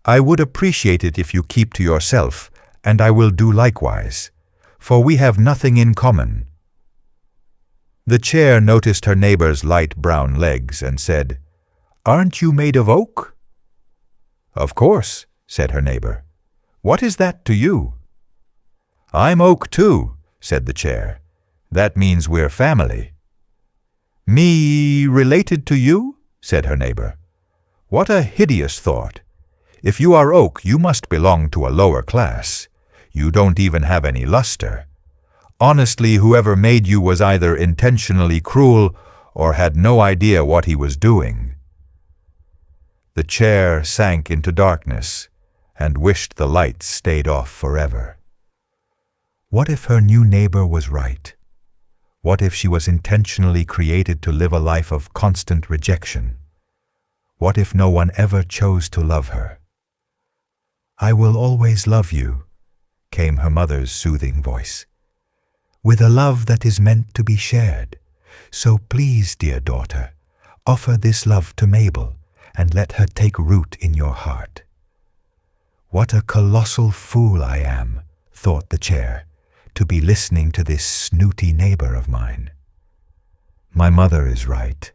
"I would appreciate it if you keep to yourself, and I will do likewise, for we have nothing in common." The chair noticed her neighbor's light brown legs and said, "Aren't you made of oak?" "Of course," said her neighbor. "What is that to you?" "I'm oak too," said the chair. "That means we're family." "Me related to you?" said her neighbor. "What a hideous thought. If you are oak, you must belong to a lower class. You don't even have any luster. Honestly, whoever made you was either intentionally cruel or had no idea what he was doing." The chair sank into darkness and wished the lights stayed off forever. What if her new neighbor was right? What if she was intentionally created to live a life of constant rejection? What if no one ever chose to love her? "I will always love you," came her mother's soothing voice, "with a love that is meant to be shared. So please, dear daughter, offer this love to Mabel and let her take root in your heart." "What a colossal fool I am," thought the chair, "to be listening to this snooty neighbor of mine. My mother is right.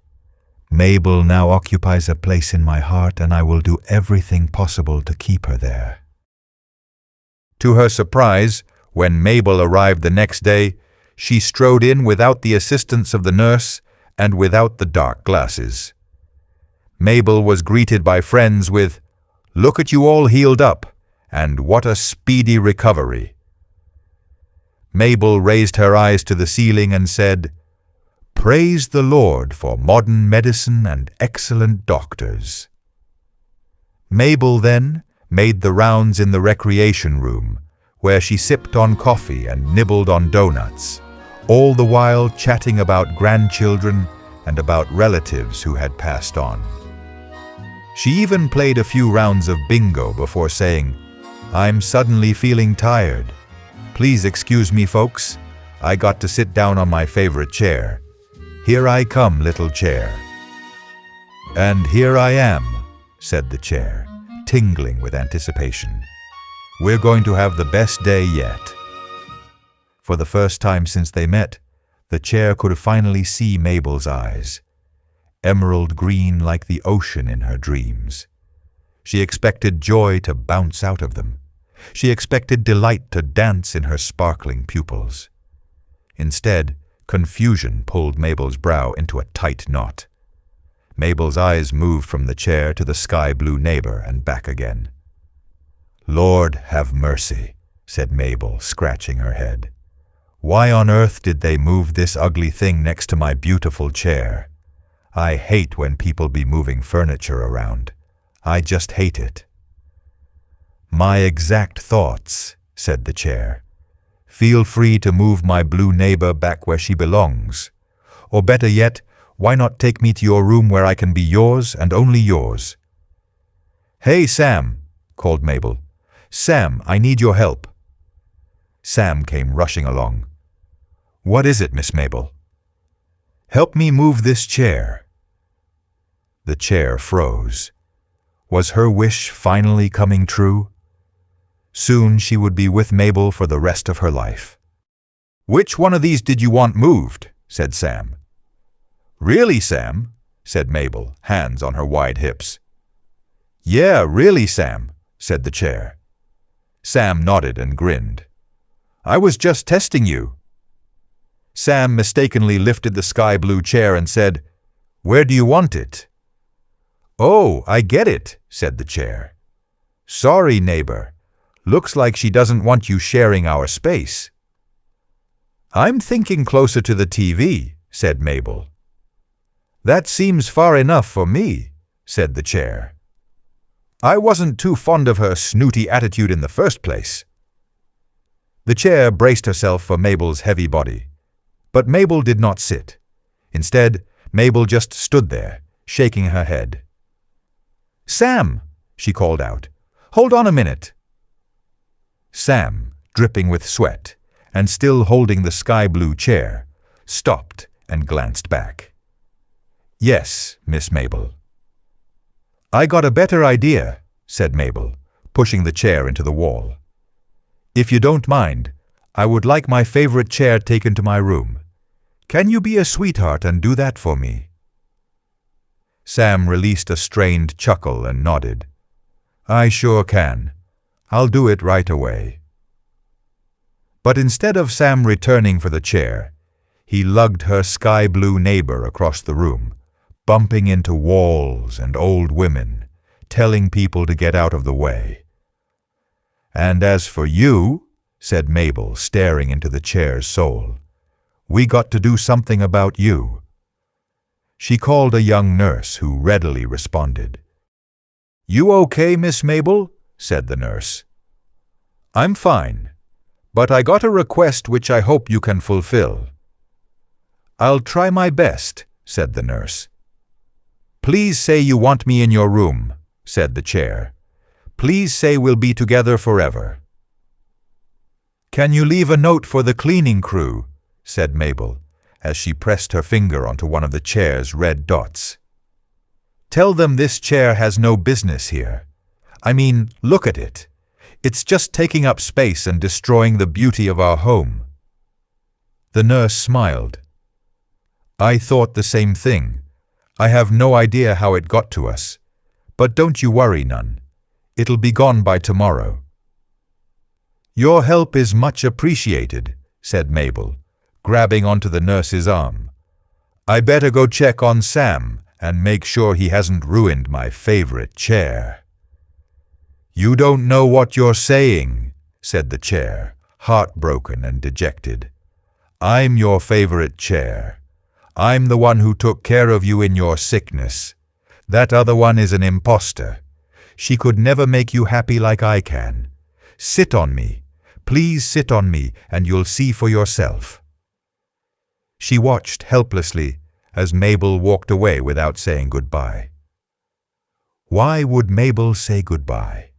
Mabel now occupies a place in my heart, and I will do everything possible to keep her there." To her surprise, when Mabel arrived the next day, she strode in without the assistance of the nurse and without the dark glasses. Mabel was greeted by friends with, "Look at you all healed up, and what a speedy recovery." Mabel raised her eyes to the ceiling and said, "Praise the Lord for modern medicine and excellent doctors." Mabel then made the rounds in the recreation room, where she sipped on coffee and nibbled on donuts, all the while chatting about grandchildren and about relatives who had passed on. She even played a few rounds of bingo before saying, "I'm suddenly feeling tired. Please excuse me, folks. I got to sit down on my favorite chair. Here I come, little chair." "And here I am," said the chair, tingling with anticipation. "We're going to have the best day yet." For the first time since they met, the chair could finally see Mabel's eyes, emerald green like the ocean in her dreams. She expected joy to bounce out of them. She expected delight to dance in her sparkling pupils. Instead, confusion pulled Mabel's brow into a tight knot. Mabel's eyes moved from the chair to the sky-blue neighbor and back again. "Lord, have mercy," said Mabel, scratching her head. "Why on earth did they move this ugly thing next to my beautiful chair? I hate when people be moving furniture around. I just hate it." "My exact thoughts," said the chair. "Feel free to move my blue neighbor back where she belongs. Or better yet, why not take me to your room where I can be yours and only yours?" "Hey, Sam," called Mabel. "Sam, I need your help." Sam came rushing along. "What is it, Miss Mabel?" "Help me move this chair." The chair froze. Was her wish finally coming true? Soon she would be with Mabel for the rest of her life. "Which one of these did you want moved?" said Sam. "Really, Sam?" said Mabel, hands on her wide hips. "Yeah, really, Sam," said the chair. Sam nodded and grinned. "I was just testing you." Sam mistakenly lifted the sky-blue chair and said, "Where do you want it?" "Oh, I get it," said the chair. "Sorry, neighbor. Looks like she doesn't want you sharing our space." "I'm thinking closer to the TV," said Mabel. "That seems far enough for me," said the chair. "I wasn't too fond of her snooty attitude in the first place." The chair braced herself for Mabel's heavy body. But Mabel did not sit. Instead, Mabel just stood there, shaking her head. "Sam," she called out, "hold on a minute." Sam, dripping with sweat, and still holding the sky-blue chair, stopped and glanced back. "Yes, Miss Mabel." "I got a better idea," said Mabel, pushing the chair into the wall. "If you don't mind, I would like my favorite chair taken to my room. Can you be a sweetheart and do that for me?" Sam released a strained chuckle and nodded. "I sure can. I'll do it right away." But instead of Sam returning for the chair, he lugged her sky-blue neighbor across the room, bumping into walls and old women, telling people to get out of the way. "And as for you," said Mabel, staring into the chair's soul, "we got to do something about you." She called a young nurse who readily responded. "You okay, Miss Mabel?" said the nurse. "I'm fine, but I got a request which I hope you can fulfill." "I'll try my best," said the nurse. "Please say you want me in your room," said the chair. "Please say we'll be together forever." "Can you leave a note for the cleaning crew?" said Mabel, as she pressed her finger onto one of the chair's red dots. "Tell them this chair has no business here. I mean, look at it. It's just taking up space and destroying the beauty of our home." The nurse smiled. "I thought the same thing. I have no idea how it got to us. But don't you worry none. It'll be gone by tomorrow." "Your help is much appreciated," said Mabel, grabbing onto the nurse's arm. "I better go check on Sam and make sure he hasn't ruined my favorite chair." "You don't know what you're saying," said the chair, heartbroken and dejected. "I'm your favorite chair. I'm the one who took care of you in your sickness. That other one is an imposter. She could never make you happy like I can. Sit on me. Please sit on me, and you'll see for yourself." She watched helplessly as Mabel walked away without saying goodbye. Why would Mabel say goodbye?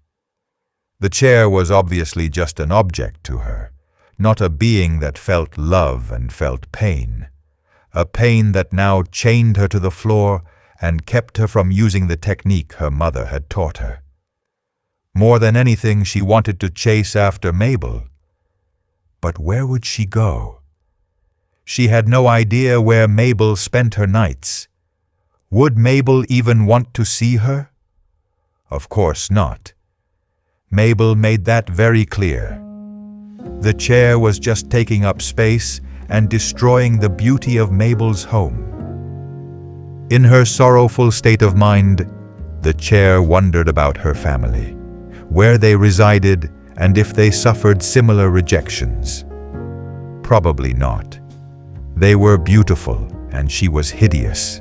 The chair was obviously just an object to her, not a being that felt love and felt pain. A pain that now chained her to the floor and kept her from using the technique her mother had taught her. More than anything, she wanted to chase after Mabel. But where would she go? She had no idea where Mabel spent her nights. Would Mabel even want to see her? Of course not. Mabel made that very clear. The chair was just taking up space and destroying the beauty of Mabel's home. In her sorrowful state of mind, the chair wondered about her family, where they resided, and if they suffered similar rejections. Probably not. They were beautiful, and she was hideous.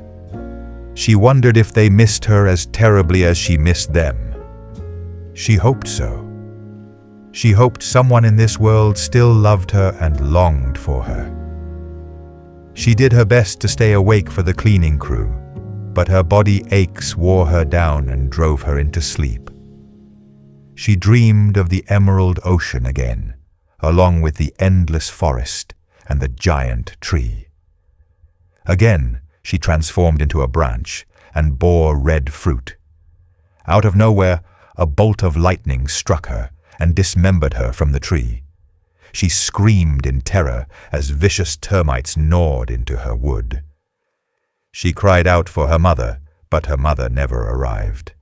She wondered if they missed her as terribly as she missed them. She hoped so. She hoped someone in this world still loved her and longed for her. She did her best to stay awake for the cleaning crew, but her body aches wore her down and drove her into sleep. She dreamed of the emerald ocean again, along with the endless forest and the giant tree. Again, she transformed into a branch and bore red fruit. Out of nowhere, a bolt of lightning struck her and dismembered her from the tree. She screamed in terror as vicious termites gnawed into her wood. She cried out for her mother, but her mother never arrived.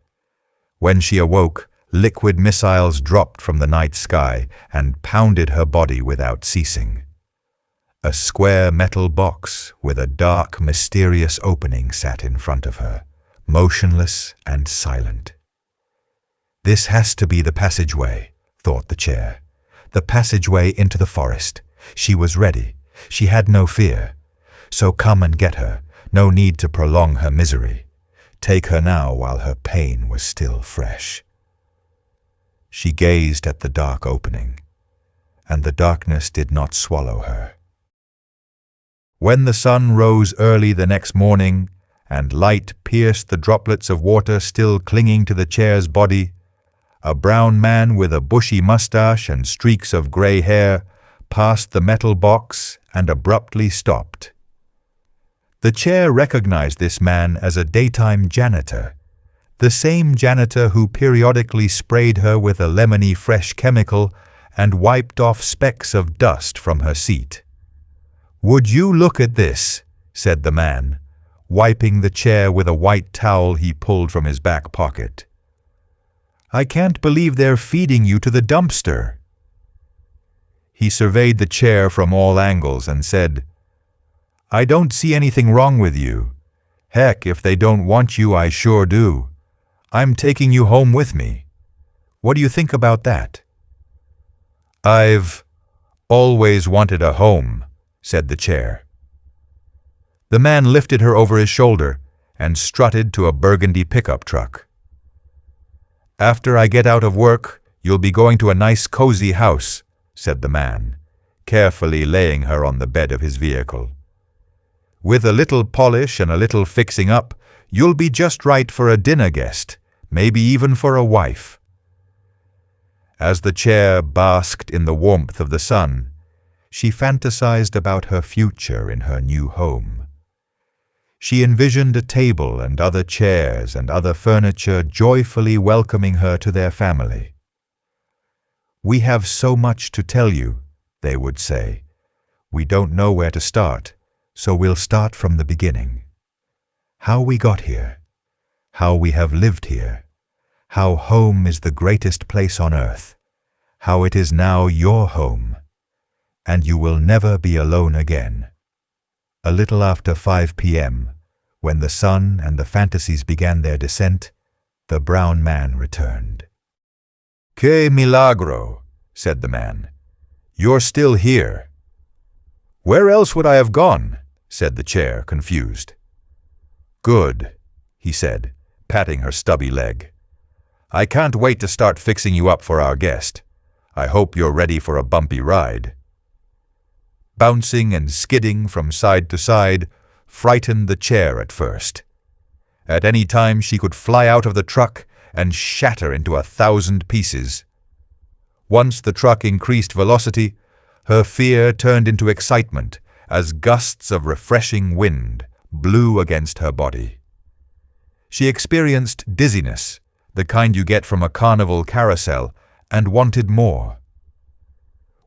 When she awoke, liquid missiles dropped from the night sky and pounded her body without ceasing. A square metal box with a dark, mysterious opening sat in front of her, motionless and silent. This has to be the passageway, thought the chair. The passageway into the forest. She was ready. She had no fear. So come and get her. No need to prolong her misery. Take her now while her pain was still fresh. She gazed at the dark opening, and the darkness did not swallow her. When the sun rose early the next morning, and light pierced the droplets of water still clinging to the chair's body, a brown man with a bushy mustache and streaks of gray hair passed the metal box and abruptly stopped. The chair recognized this man as a daytime janitor, the same janitor who periodically sprayed her with a lemony fresh chemical and wiped off specks of dust from her seat. "Would you look at this?" said the man, wiping the chair with a white towel he pulled from his back pocket. "I can't believe they're feeding you to the dumpster." He surveyed the chair from all angles and said, "I don't see anything wrong with you. Heck, if they don't want you, I sure do. I'm taking you home with me. What do you think about that?" "I've always wanted a home," said the chair. The man lifted her over his shoulder and strutted to a burgundy pickup truck. "After I get out of work, you'll be going to a nice cozy house," said the man, carefully laying her on the bed of his vehicle. "With a little polish and a little fixing up, you'll be just right for a dinner guest, maybe even for a wife." As the chair basked in the warmth of the sun, she fantasized about her future in her new home. She envisioned a table and other chairs and other furniture joyfully welcoming her to their family. "We have so much to tell you," they would say. "We don't know where to start, so we'll start from the beginning. How we got here, how we have lived here, how home is the greatest place on earth, how it is now your home, and you will never be alone again." A little after 5 p.m., when the sun and the fantasies began their descent, the brown man returned. "Que milagro," said the man. "You're still here." "Where else would I have gone?" said the chair, confused. "Good," he said, patting her stubby leg. "I can't wait to start fixing you up for our guest. I hope you're ready for a bumpy ride." Bouncing and skidding from side to side frightened the chair at first. At any time she could fly out of the truck and shatter into 1,000 pieces. Once the truck increased velocity, her fear turned into excitement as gusts of refreshing wind blew against her body. She experienced dizziness, the kind you get from a carnival carousel, and wanted more.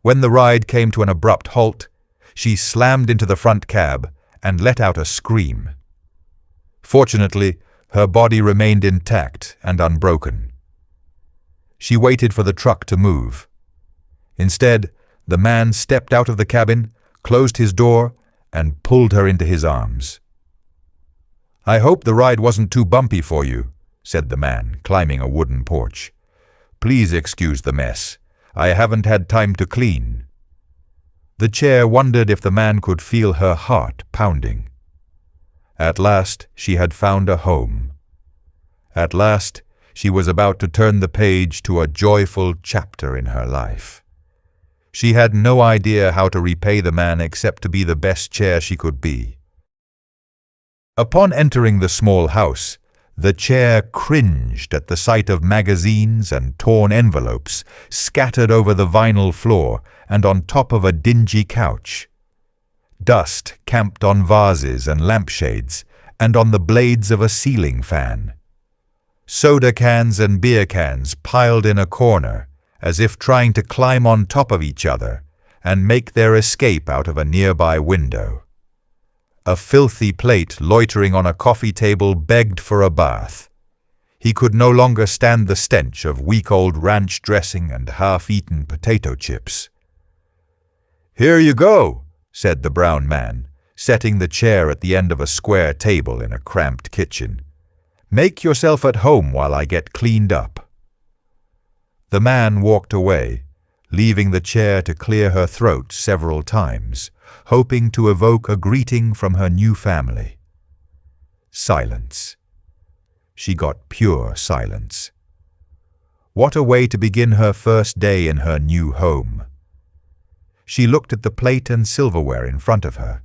When the ride came to an abrupt halt, she slammed into the front cab and let out a scream. Fortunately, her body remained intact and unbroken. She waited for the truck to move. Instead, the man stepped out of the cabin, closed his door, and pulled her into his arms. "I hope the ride wasn't too bumpy for you," said the man, climbing a wooden porch. "Please excuse the mess. I haven't had time to clean." The chair wondered if the man could feel her heart pounding. At last, she had found a home. At last, she was about to turn the page to a joyful chapter in her life. She had no idea how to repay the man except to be the best chair she could be. Upon entering the small house, the chair cringed at the sight of magazines and torn envelopes scattered over the vinyl floor and on top of a dingy couch. Dust camped on vases and lampshades and on the blades of a ceiling fan. Soda cans and beer cans piled in a corner, as if trying to climb on top of each other and make their escape out of a nearby window. A filthy plate loitering on a coffee table begged for a bath. He could no longer stand the stench of week-old ranch dressing and half-eaten potato chips. "Here you go," said the brown man, setting the chair at the end of a square table in a cramped kitchen. "Make yourself at home while I get cleaned up." The man walked away, leaving the chair to clear her throat several times, hoping to evoke a greeting from her new family. Silence. She got pure silence. What a way to begin her first day in her new home. She looked at the plate and silverware in front of her,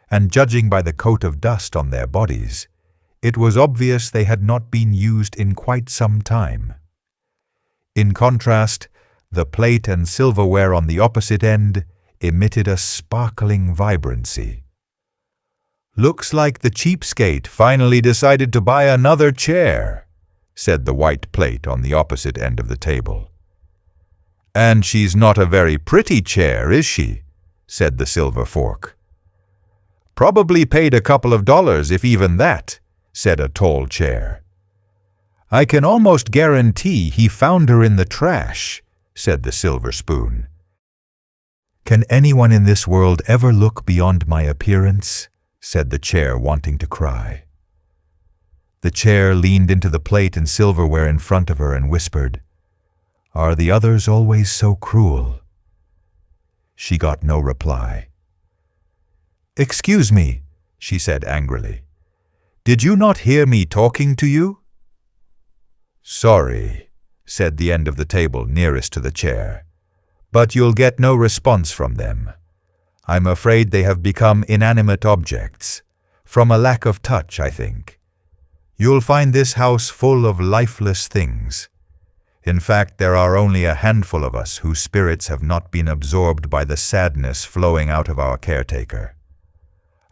and judging by the coat of dust on their bodies, it was obvious they had not been used in quite some time. In contrast, the plate and silverware on the opposite end emitted a sparkling vibrancy. "Looks like the cheapskate finally decided to buy another chair," said the white plate on the opposite end of the table. "And she's not a very pretty chair, is she?" said the silver fork. "Probably paid a couple of dollars, if even that," said a tall chair. "I can almost guarantee he found her in the trash," said the silver spoon. "Can anyone in this world ever look beyond my appearance?" said the chair, wanting to cry. The chair leaned into the plate and silverware in front of her and whispered, "Are the others always so cruel?" She got no reply. "Excuse me," she said angrily. "Did you not hear me talking to you?" "Sorry," said the end of the table nearest to the chair. "But you'll get no response from them. I'm afraid they have become inanimate objects. From a lack of touch, I think. You'll find this house full of lifeless things. In fact, there are only a handful of us whose spirits have not been absorbed by the sadness flowing out of our caretaker.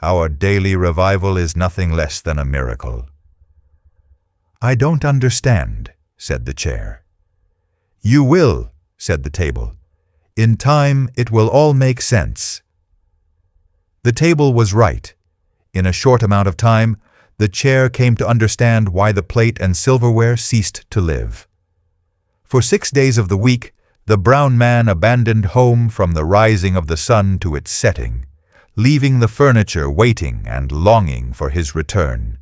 Our daily revival is nothing less than a miracle." "I don't understand," said the chair. "You will," said the table. "In time, it will all make sense." The table was right. In a short amount of time, the chair came to understand why the plate and silverware ceased to live. For 6 days of the week, the brown man abandoned home from the rising of the sun to its setting, leaving the furniture waiting and longing for his return.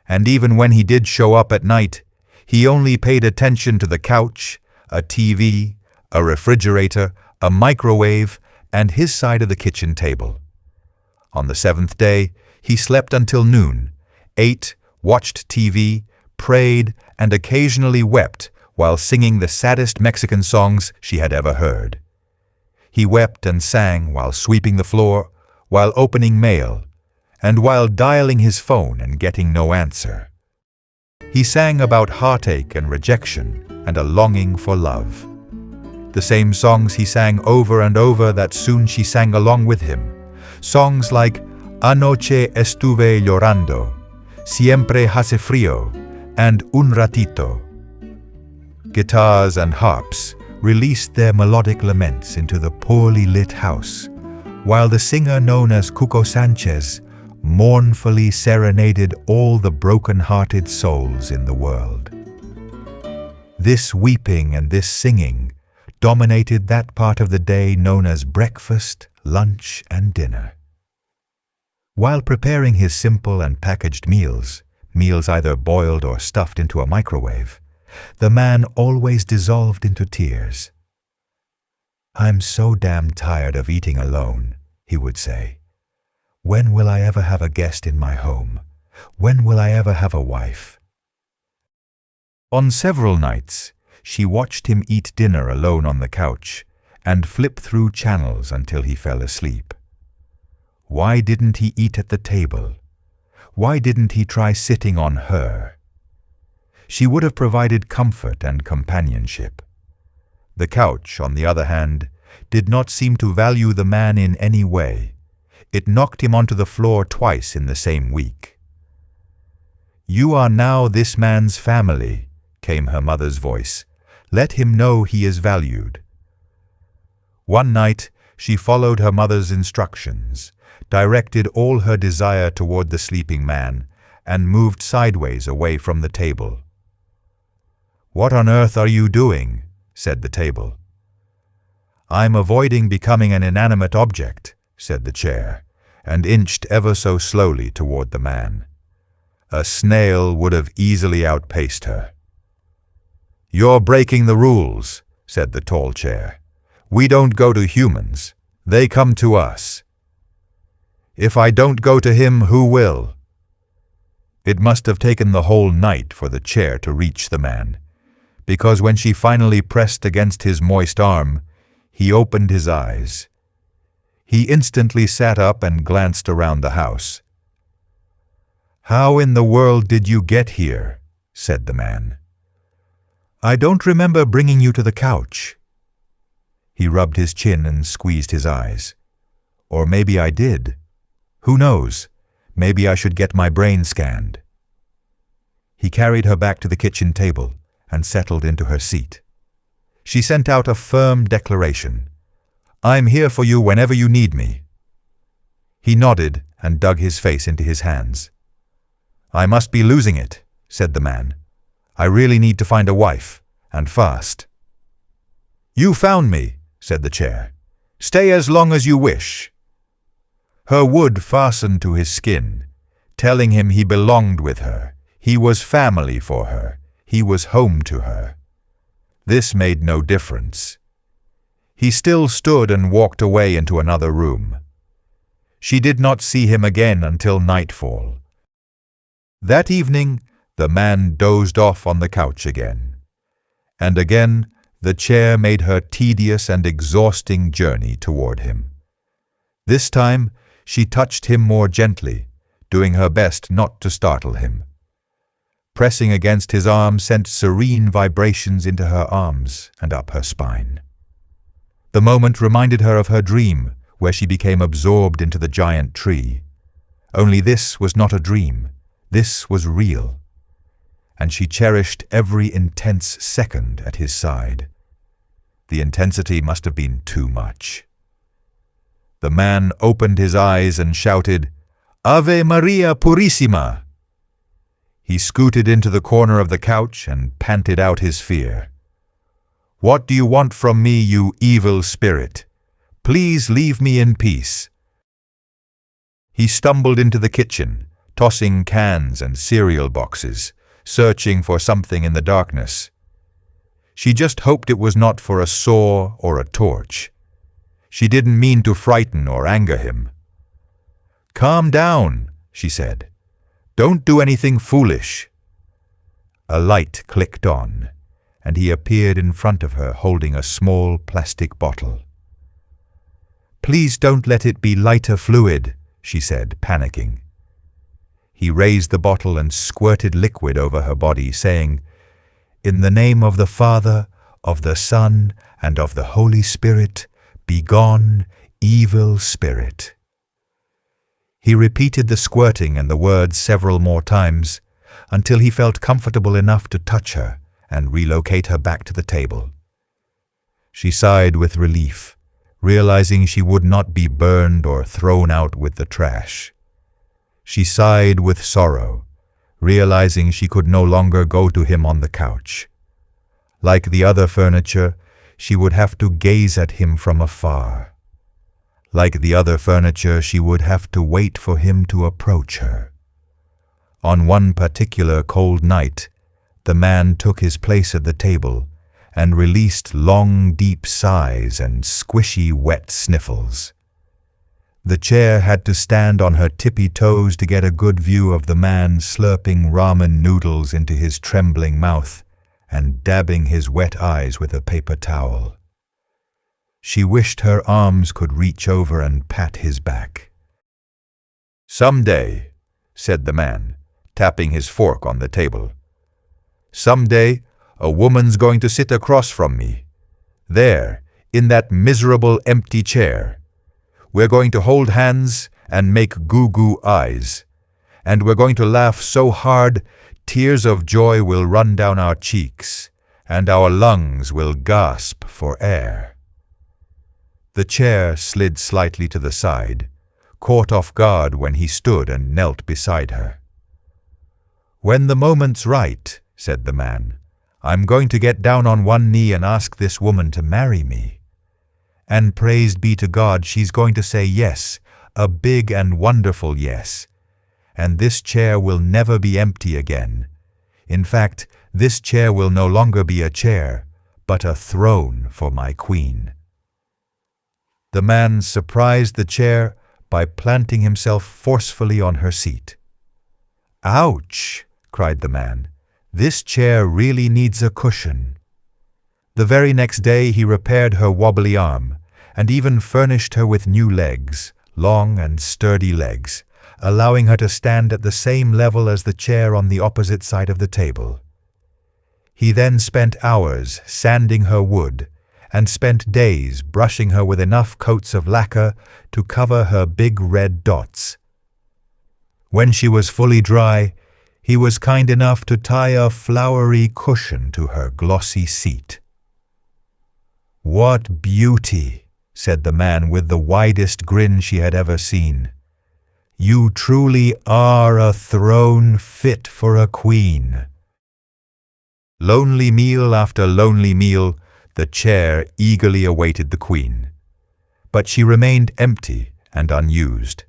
And even when he did show up at night, he only paid attention to the couch, a TV, a refrigerator, a microwave, and his side of the kitchen table. On the 7th day, he slept until noon, ate, watched TV, prayed, and occasionally wept while singing the saddest Mexican songs she had ever heard. He wept and sang while sweeping the floor, while opening mail, and while dialing his phone and getting no answer. He sang about heartache and rejection and a longing for love. The same songs he sang over and over that soon she sang along with him. Songs like Anoche estuve llorando, Siempre hace frío, and Un ratito. Guitars and harps, released their melodic laments into the poorly lit house, while the singer known as Cuco Sanchez mournfully serenaded all the broken-hearted souls in the world. This weeping and this singing dominated that part of the day known as breakfast, lunch, and dinner. While preparing his simple and packaged meals either boiled or stuffed into a microwave, the man always dissolved into tears. "I'm so damn tired of eating alone," he would say. "When will I ever have a guest in my home? When will I ever have a wife?" On several nights, she watched him eat dinner alone on the couch and flip through channels until he fell asleep. Why didn't he eat at the table? Why didn't he try sitting on her? She would have provided comfort and companionship. The couch, on the other hand, did not seem to value the man in any way. It knocked him onto the floor twice in the same week. "You are now this man's family," came her mother's voice. "Let him know he is valued." One night, she followed her mother's instructions, directed all her desire toward the sleeping man, and moved sideways away from the table. "What on earth are you doing?" said the table. "I'm avoiding becoming an inanimate object," said the chair, and inched ever so slowly toward the man. A snail would have easily outpaced her. "You're breaking the rules," said the tall chair. "We don't go to humans. They come to us." "If I don't go to him, who will?" It must have taken the whole night for the chair to reach the man, because when she finally pressed against his moist arm, he opened his eyes. He instantly sat up and glanced around the house. "How in the world did you get here?" said the man. "I don't remember bringing you to the couch." He rubbed his chin and squeezed his eyes. "Or maybe I did. Who knows? Maybe I should get my brain scanned." He carried her back to the kitchen table and settled into her seat. She sent out a firm declaration. "I'm here for you whenever you need me." He nodded and dug his face into his hands. "I must be losing it," said the man. "I really need to find a wife, and fast." "You found me," said the chair. "Stay as long as you wish." Her wood fastened to his skin, telling him he belonged with her. He was family for her. He was home to her. This made no difference. He still stood and walked away into another room. She did not see him again until nightfall. That evening, the man dozed off on the couch again. And again, the chair made her tedious and exhausting journey toward him. This time, she touched him more gently, doing her best not to startle him. Pressing against his arm sent serene vibrations into her arms and up her spine. The moment reminded her of her dream, where she became absorbed into the giant tree. Only this was not a dream. This was real. And she cherished every intense second at his side. The intensity must have been too much. The man opened his eyes and shouted, "Ave Maria Purissima!" He scooted into the corner of the couch and panted out his fear. "What do you want from me, you evil spirit? Please leave me in peace." He stumbled into the kitchen, tossing cans and cereal boxes, searching for something in the darkness. She just hoped it was not for a saw or a torch. She didn't mean to frighten or anger him. "Calm down," she said. "Don't do anything foolish." A light clicked on, and he appeared in front of her holding a small plastic bottle. "Please don't let it be lighter fluid," she said, panicking. He raised the bottle and squirted liquid over her body, saying, "In the name of the Father, of the Son, and of the Holy Spirit, begone, evil spirit." He repeated the squirting and the words several more times until he felt comfortable enough to touch her and relocate her back to the table. She sighed with relief, realizing she would not be burned or thrown out with the trash. She sighed with sorrow, realizing she could no longer go to him on the couch. Like the other furniture, she would have to gaze at him from afar. Like the other furniture, she would have to wait for him to approach her. On one particular cold night, the man took his place at the table and released long, deep sighs and squishy, wet sniffles. The chair had to stand on her tippy toes to get a good view of the man slurping ramen noodles into his trembling mouth and dabbing his wet eyes with a paper towel. She wished her arms could reach over and pat his back. "Someday," said the man, tapping his fork on the table, "someday a woman's going to sit across from me. There, in that miserable empty chair. We're going to hold hands and make goo-goo eyes. And we're going to laugh so hard, tears of joy will run down our cheeks, and our lungs will gasp for air." The chair slid slightly to the side, caught off guard when he stood and knelt beside her. "When the moment's right," said the man, "I'm going to get down on one knee and ask this woman to marry me. And praised be to God, she's going to say yes, a big and wonderful yes. And this chair will never be empty again. In fact, this chair will no longer be a chair, but a throne for my queen." The man surprised the chair by planting himself forcefully on her seat. "Ouch!" cried the man. "This chair really needs a cushion." The very next day he repaired her wobbly arm, and even furnished her with new legs, long and sturdy legs, allowing her to stand at the same level as the chair on the opposite side of the table. He then spent hours sanding her wood, and spent days brushing her with enough coats of lacquer to cover her big red dots. When she was fully dry, he was kind enough to tie a flowery cushion to her glossy seat. "What beauty!" said the man with the widest grin she had ever seen. "You truly are a throne fit for a queen." Lonely meal after lonely meal, the chair eagerly awaited the queen. But she remained empty and unused.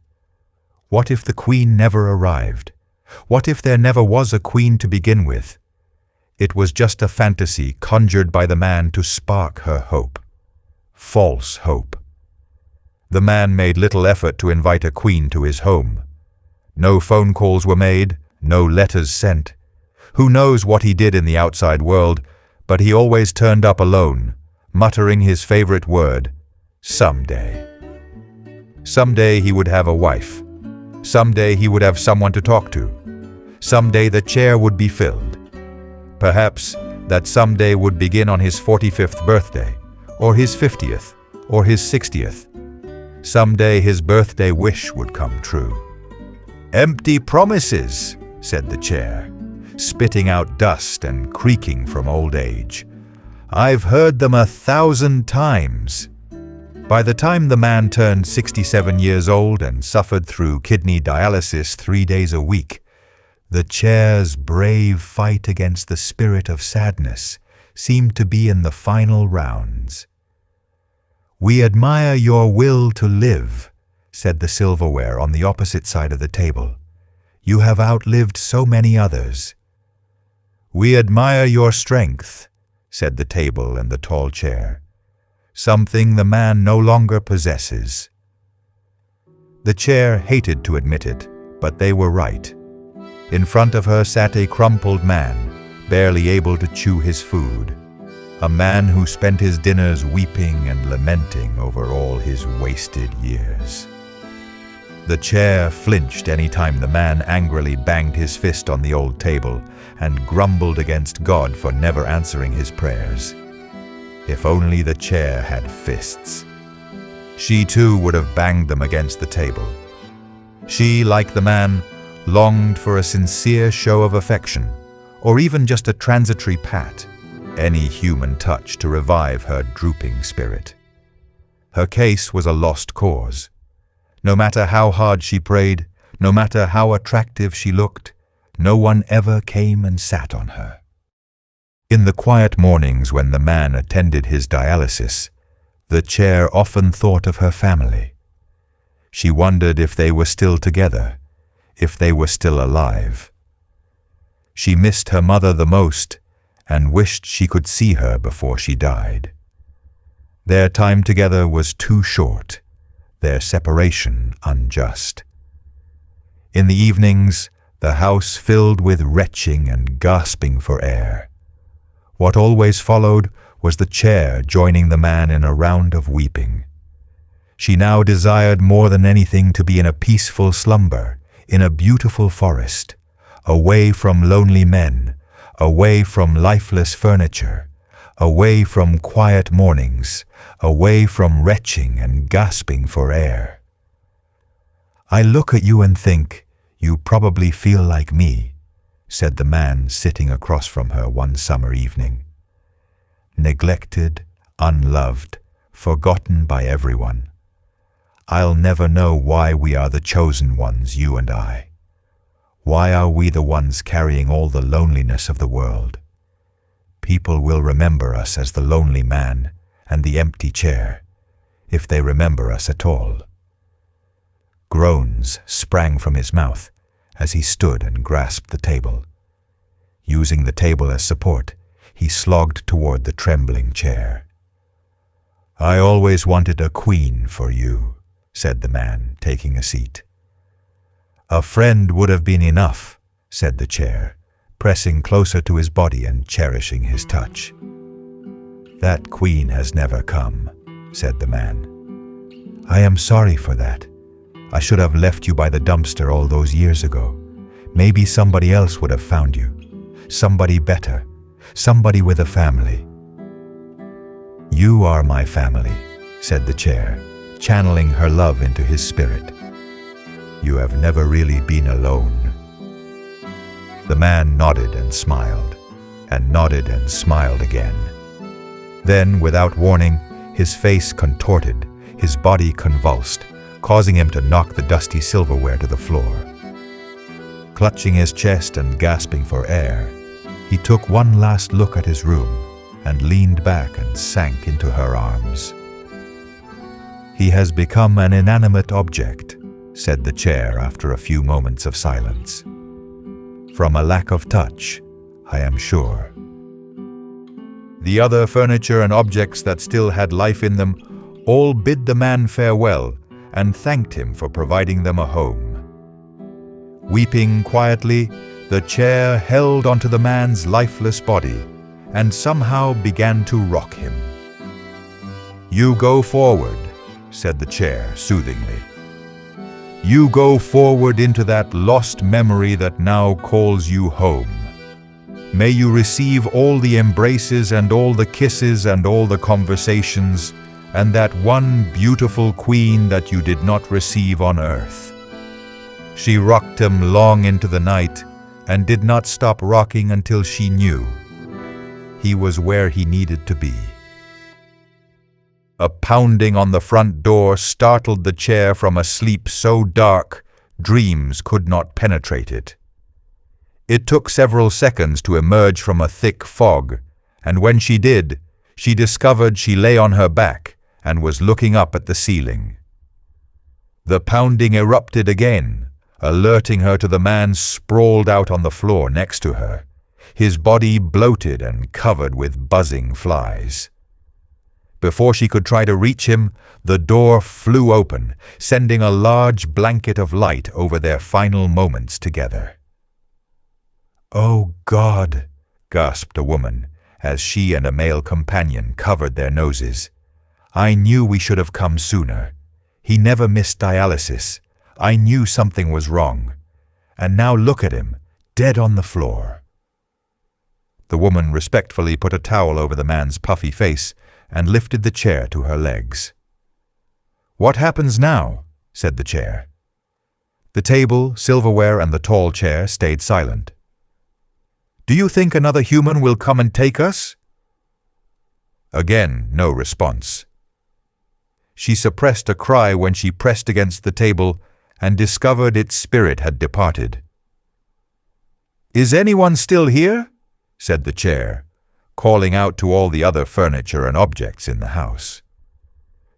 What if the queen never arrived? What if there never was a queen to begin with? It was just a fantasy conjured by the man to spark her hope. False hope. The man made little effort to invite a queen to his home. No phone calls were made, no letters sent. Who knows what he did in the outside world, but he always turned up alone, muttering his favorite word, "Someday." Someday he would have a wife. Someday he would have someone to talk to. Someday the chair would be filled. Perhaps that someday would begin on his 45th birthday, or his 50th, or his 60th. Someday his birthday wish would come true. "Empty promises," said the chair, spitting out dust and creaking from old age. "I've heard them 1,000 times." By the time the man turned 67 years old and suffered through kidney dialysis 3 days a week, the chair's brave fight against the spirit of sadness seemed to be in the final rounds. "We admire your will to live," said the silverware on the opposite side of the table. "You have outlived so many others." "We admire your strength," said the table and the tall chair. "Something the man no longer possesses." The chair hated to admit it, but they were right. In front of her sat a crumpled man, barely able to chew his food. A man who spent his dinners weeping and lamenting over all his wasted years. The chair flinched any time the man angrily banged his fist on the old table and grumbled against God for never answering his prayers. If only the chair had fists. She too would have banged them against the table. She, like the man, longed for a sincere show of affection, or even just a transitory pat, any human touch to revive her drooping spirit. Her case was a lost cause. No matter how hard she prayed, no matter how attractive she looked, no one ever came and sat on her. In the quiet mornings when the man attended his dialysis, the chair often thought of her family. She wondered if they were still together, if they were still alive. She missed her mother the most and wished she could see her before she died. Their time together was too short, their separation unjust. In the evenings, the house filled with retching and gasping for air. What always followed was the chair joining the man in a round of weeping. She now desired more than anything to be in a peaceful slumber, in a beautiful forest, away from lonely men, away from lifeless furniture, away from quiet mornings, away from retching and gasping for air. "I look at you and think, you probably feel like me," said the man sitting across from her one summer evening. "Neglected, unloved, forgotten by everyone. I'll never know why we are the chosen ones, you and I. Why are we the ones carrying all the loneliness of the world? People will remember us as the lonely man and the empty chair, if they remember us at all." Groans sprang from his mouth as he stood and grasped the table. Using the table as support, he slogged toward the trembling chair. "I always wanted a queen for you," said the man, taking a seat. "A friend would have been enough," said the chair, pressing closer to his body and cherishing his touch. "That queen has never come," said the man. "I am sorry for that. I should have left you by the dumpster all those years ago. Maybe somebody else would have found you. Somebody better. Somebody with a family." "You are my family," said the chair, channeling her love into his spirit. "You have never really been alone." The man nodded and smiled again. Then, without warning, his face contorted, his body convulsed, causing him to knock the dusty silverware to the floor. Clutching his chest and gasping for air, he took one last look at his room and leaned back and sank into her arms. "He has become an inanimate object," said the chair after a few moments of silence. "From a lack of touch, I am sure." The other furniture and objects that still had life in them all bid the man farewell and thanked him for providing them a home. Weeping quietly, the chair held onto the man's lifeless body and somehow began to rock him. "You go forward," said the chair soothingly. "You go forward into that lost memory that now calls you home. May you receive all the embraces and all the kisses and all the conversations, and that one beautiful queen that you did not receive on earth." She rocked him long into the night and did not stop rocking until she knew he was where he needed to be. A pounding on the front door startled the chair from a sleep so dark dreams could not penetrate it. It took several seconds to emerge from a thick fog, and when she did, she discovered she lay on her back and was looking up at the ceiling. The pounding erupted again, alerting her to the man sprawled out on the floor next to her, his body bloated and covered with buzzing flies. Before she could try to reach him, the door flew open, sending a large blanket of light over their final moments together. "Oh, God," gasped a woman, as she and a male companion covered their noses. "I knew we should have come sooner. He never missed dialysis. I knew something was wrong. And now look at him, dead on the floor." The woman respectfully put a towel over the man's puffy face and lifted the chair to her legs. "What happens now?" said the chair. The table, silverware, and the tall chair stayed silent. "Do you think another human will come and take us?" Again, no response. She suppressed a cry when she pressed against the table and discovered its spirit had departed. "Is anyone still here?" said the chair, calling out to all the other furniture and objects in the house.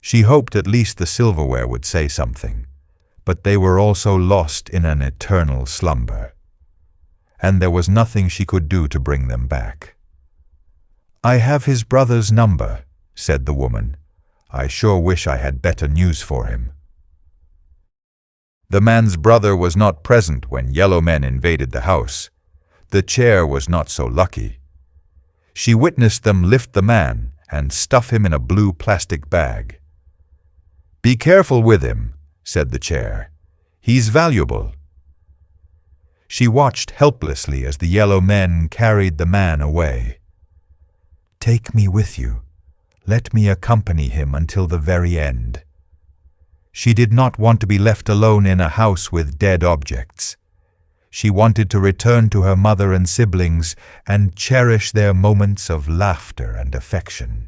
She hoped at least the silverware would say something, but they were also lost in an eternal slumber, and there was nothing she could do to bring them back. "I have his brother's number," said the woman. "I sure wish I had better news for him." The man's brother was not present when yellow men invaded the house. The chair was not so lucky. She witnessed them lift the man and stuff him in a blue plastic bag. "Be careful with him," said the chair. "He's valuable." She watched helplessly as the yellow men carried the man away. "Take me with you. Let me accompany him until the very end." She did not want to be left alone in a house with dead objects. She wanted to return to her mother and siblings and cherish their moments of laughter and affection.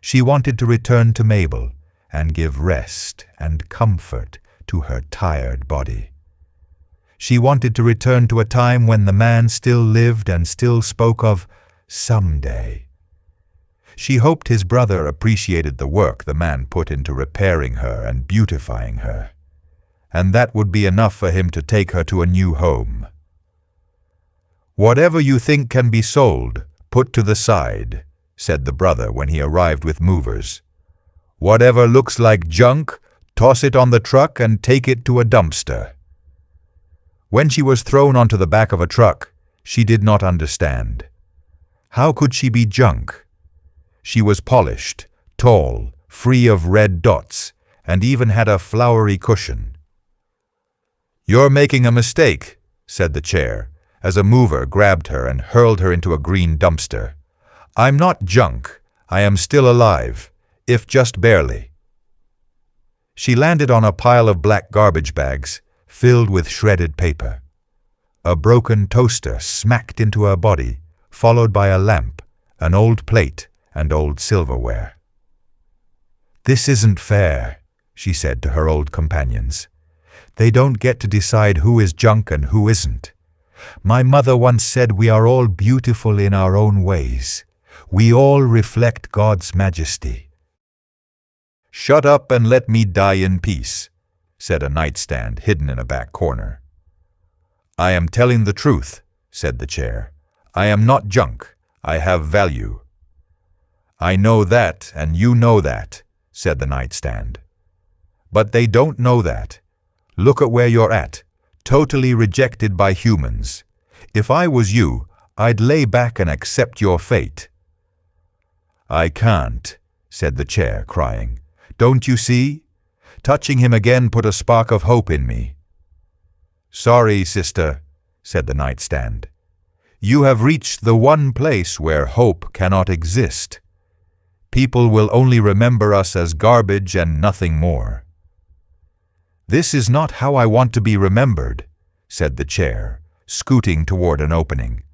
She wanted to return to Mabel and give rest and comfort to her tired body. She wanted to return to a time when the man still lived and still spoke of someday. She hoped his brother appreciated the work the man put into repairing her and beautifying her, and that would be enough for him to take her to a new home. "Whatever you think can be sold, put to the side," said the brother when he arrived with movers. "Whatever looks like junk, toss it on the truck and take it to a dumpster." When she was thrown onto the back of a truck, she did not understand. How could she be junk? She was polished, tall, free of red dots, and even had a flowery cushion. "You're making a mistake," said the chair, as a mover grabbed her and hurled her into a green dumpster. "I'm not junk. I am still alive, if just barely." She landed on a pile of black garbage bags filled with shredded paper. A broken toaster smacked into her body, followed by a lamp, an old plate, and old silverware. "This isn't fair," she said to her old companions. "They don't get to decide who is junk and who isn't. My mother once said we are all beautiful in our own ways. We all reflect God's majesty." "Shut up and let me die in peace," said a nightstand hidden in a back corner. "I am telling the truth," said the chair. "I am not junk. I have value." "I know that, and you know that," said the nightstand. "But they don't know that. Look at where you're at, totally rejected by humans. If I was you, I'd lay back and accept your fate." "I can't," said the chair, crying. "Don't you see? Touching him again put a spark of hope in me." "Sorry, sister," said the nightstand. "You have reached the one place where hope cannot exist. People will only remember us as garbage and nothing more." "This is not how I want to be remembered," said the chair, scooting toward an opening.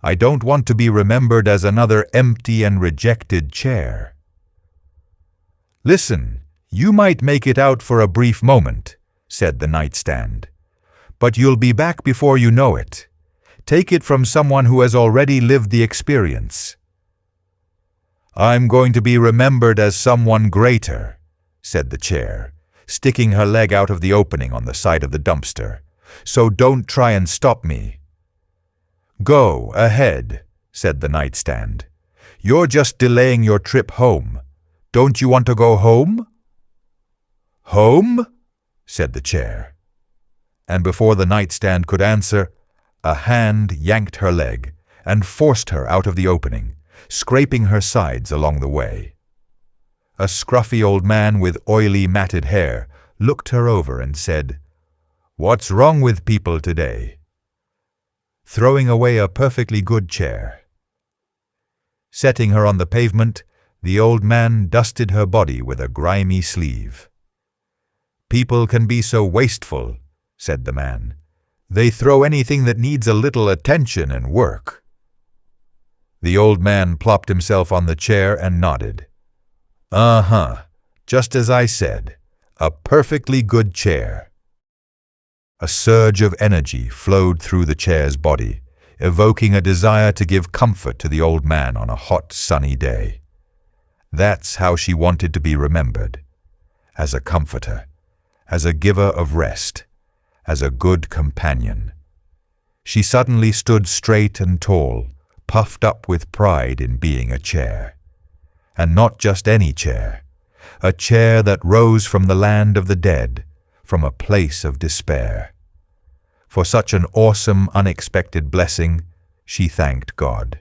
"I don't want to be remembered as another empty and rejected chair." "Listen, you might make it out for a brief moment," said the nightstand. "But you'll be back before you know it. Take it from someone who has already lived the experience." "I'm going to be remembered as someone greater," said the chair, sticking her leg out of the opening on the side of the dumpster. "So don't try and stop me." "Go ahead," said the nightstand. "You're just delaying your trip home. Don't you want to go home?" "Home?" said the chair. And before the nightstand could answer, a hand yanked her leg and forced her out of the opening, scraping her sides along the way. A scruffy old man with oily matted hair looked her over and said, "What's wrong with people today?" throwing away a perfectly good chair. Setting her on the pavement, the old man dusted her body with a grimy sleeve. "People can be so wasteful," said the man. "They throw anything that needs a little attention and work." The old man plopped himself on the chair and nodded. Uh-huh, just as I said, a perfectly good chair. A surge of energy flowed through the chair's body, evoking a desire to give comfort to the old man on a hot, sunny day. That's how she wanted to be remembered, as a comforter, as a giver of rest, as a good companion. She suddenly stood straight and tall, puffed up with pride in being a chair. And not just any chair, a chair that rose from the land of the dead, from a place of despair. For such an awesome, unexpected blessing, she thanked God.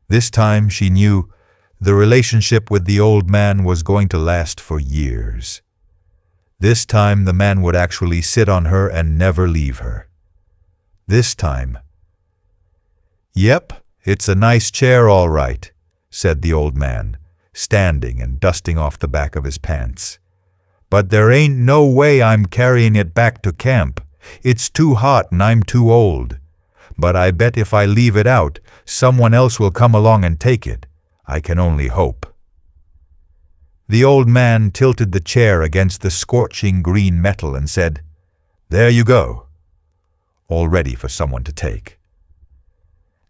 This time she knew the relationship with the old man was going to last for years. This time the man would actually sit on her and never leave her. This time. "Yep, it's a nice chair, all right," said the old man, standing and dusting off the back of his pants. "But there ain't no way I'm carrying it back to camp. It's too hot and I'm too old. But I bet if I leave it out, someone else will come along and take it. I can only hope." The old man tilted the chair against the scorching green metal and said, "There you go," all ready for someone to take.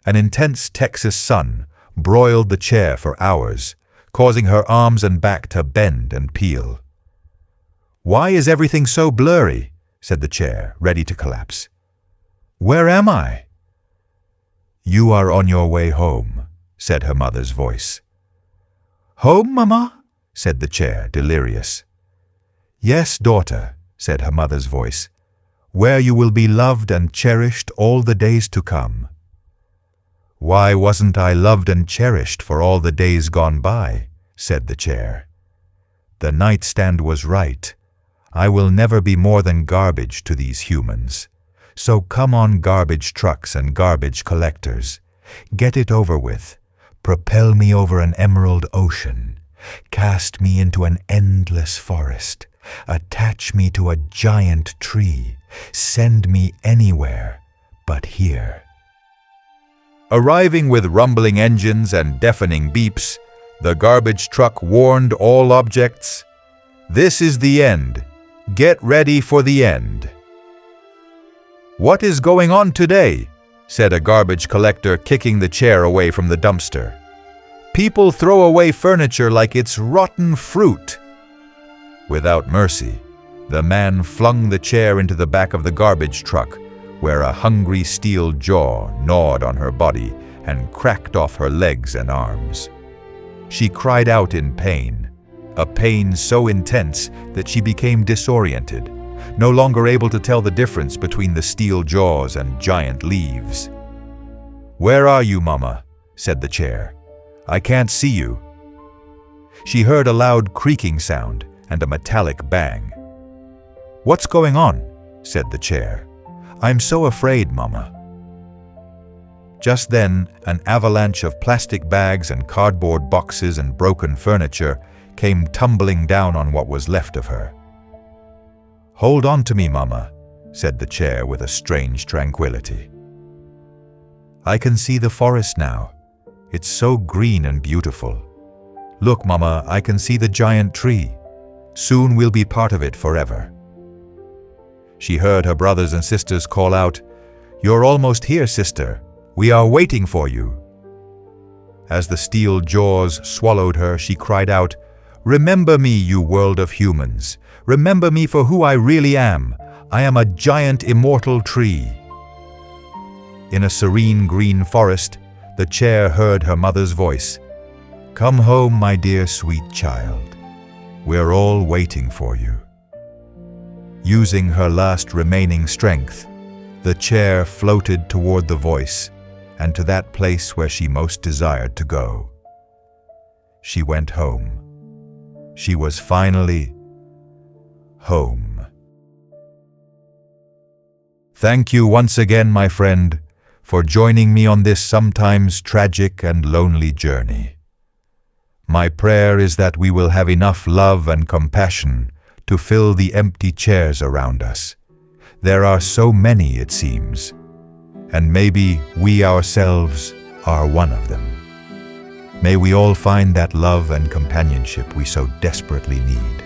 An intense Texas sun broiled the chair for hours, causing her arms and back to bend and peel. "Why is everything so blurry?" said the chair, ready to collapse. "Where am I?" "You are on your way home," said her mother's voice. "Home, Mama?" said the chair, delirious. "Yes, daughter," said her mother's voice, "where you will be loved and cherished all the days to come." "Why wasn't I loved and cherished for all the days gone by?" said the chair. "The nightstand was right. I will never be more than garbage to these humans. So come on, garbage trucks and garbage collectors. Get it over with. Propel me over an emerald ocean. Cast me into an endless forest. Attach me to a giant tree. Send me anywhere but here." Arriving with rumbling engines and deafening beeps, the garbage truck warned all objects, "This is the end. Get ready for the end." "What is going on today?" said a garbage collector, kicking the chair away from the dumpster. "People throw away furniture like it's rotten fruit." Without mercy, the man flung the chair into the back of the garbage truck, where a hungry steel jaw gnawed on her body and cracked off her legs and arms. She cried out in pain, a pain so intense that she became disoriented, no longer able to tell the difference between the steel jaws and giant leaves. "Where are you, Mama?" said the chair. "I can't see you." She heard a loud creaking sound and a metallic bang. "What's going on?" said the chair. "I'm so afraid, Mama." Just then, an avalanche of plastic bags and cardboard boxes and broken furniture came tumbling down on what was left of her. "Hold on to me, Mama," said the chair with a strange tranquility. "I can see the forest now. It's so green and beautiful. Look, Mama, I can see the giant tree. Soon we'll be part of it forever." She heard her brothers and sisters call out, "You're almost here, sister. We are waiting for you." As the steel jaws swallowed her, she cried out, "Remember me, you world of humans. Remember me for who I really am. I am a giant immortal tree." In a serene green forest, the chair heard her mother's voice. "Come home, my dear sweet child. We're all waiting for you." Using her last remaining strength, the chair floated toward the voice and to that place where she most desired to go. She went home. She was finally home. Thank you once again, my friend, for joining me on this sometimes tragic and lonely journey. My prayer is that we will have enough love and compassion to fill the empty chairs around us. There are so many, it seems, and maybe we ourselves are one of them. May we all find that love and companionship we so desperately need.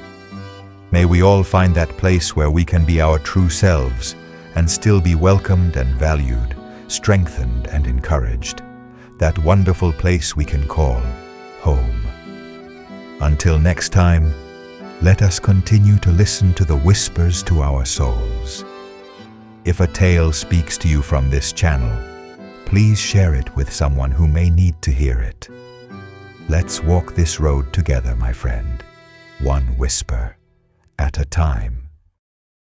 May we all find that place where we can be our true selves and still be welcomed and valued, strengthened and encouraged. That wonderful place we can call home. Until next time, let us continue to listen to the whispers to our souls. If a tale speaks to you from this channel, please share it with someone who may need to hear it. Let's walk this road together, my friend, one whisper at a time.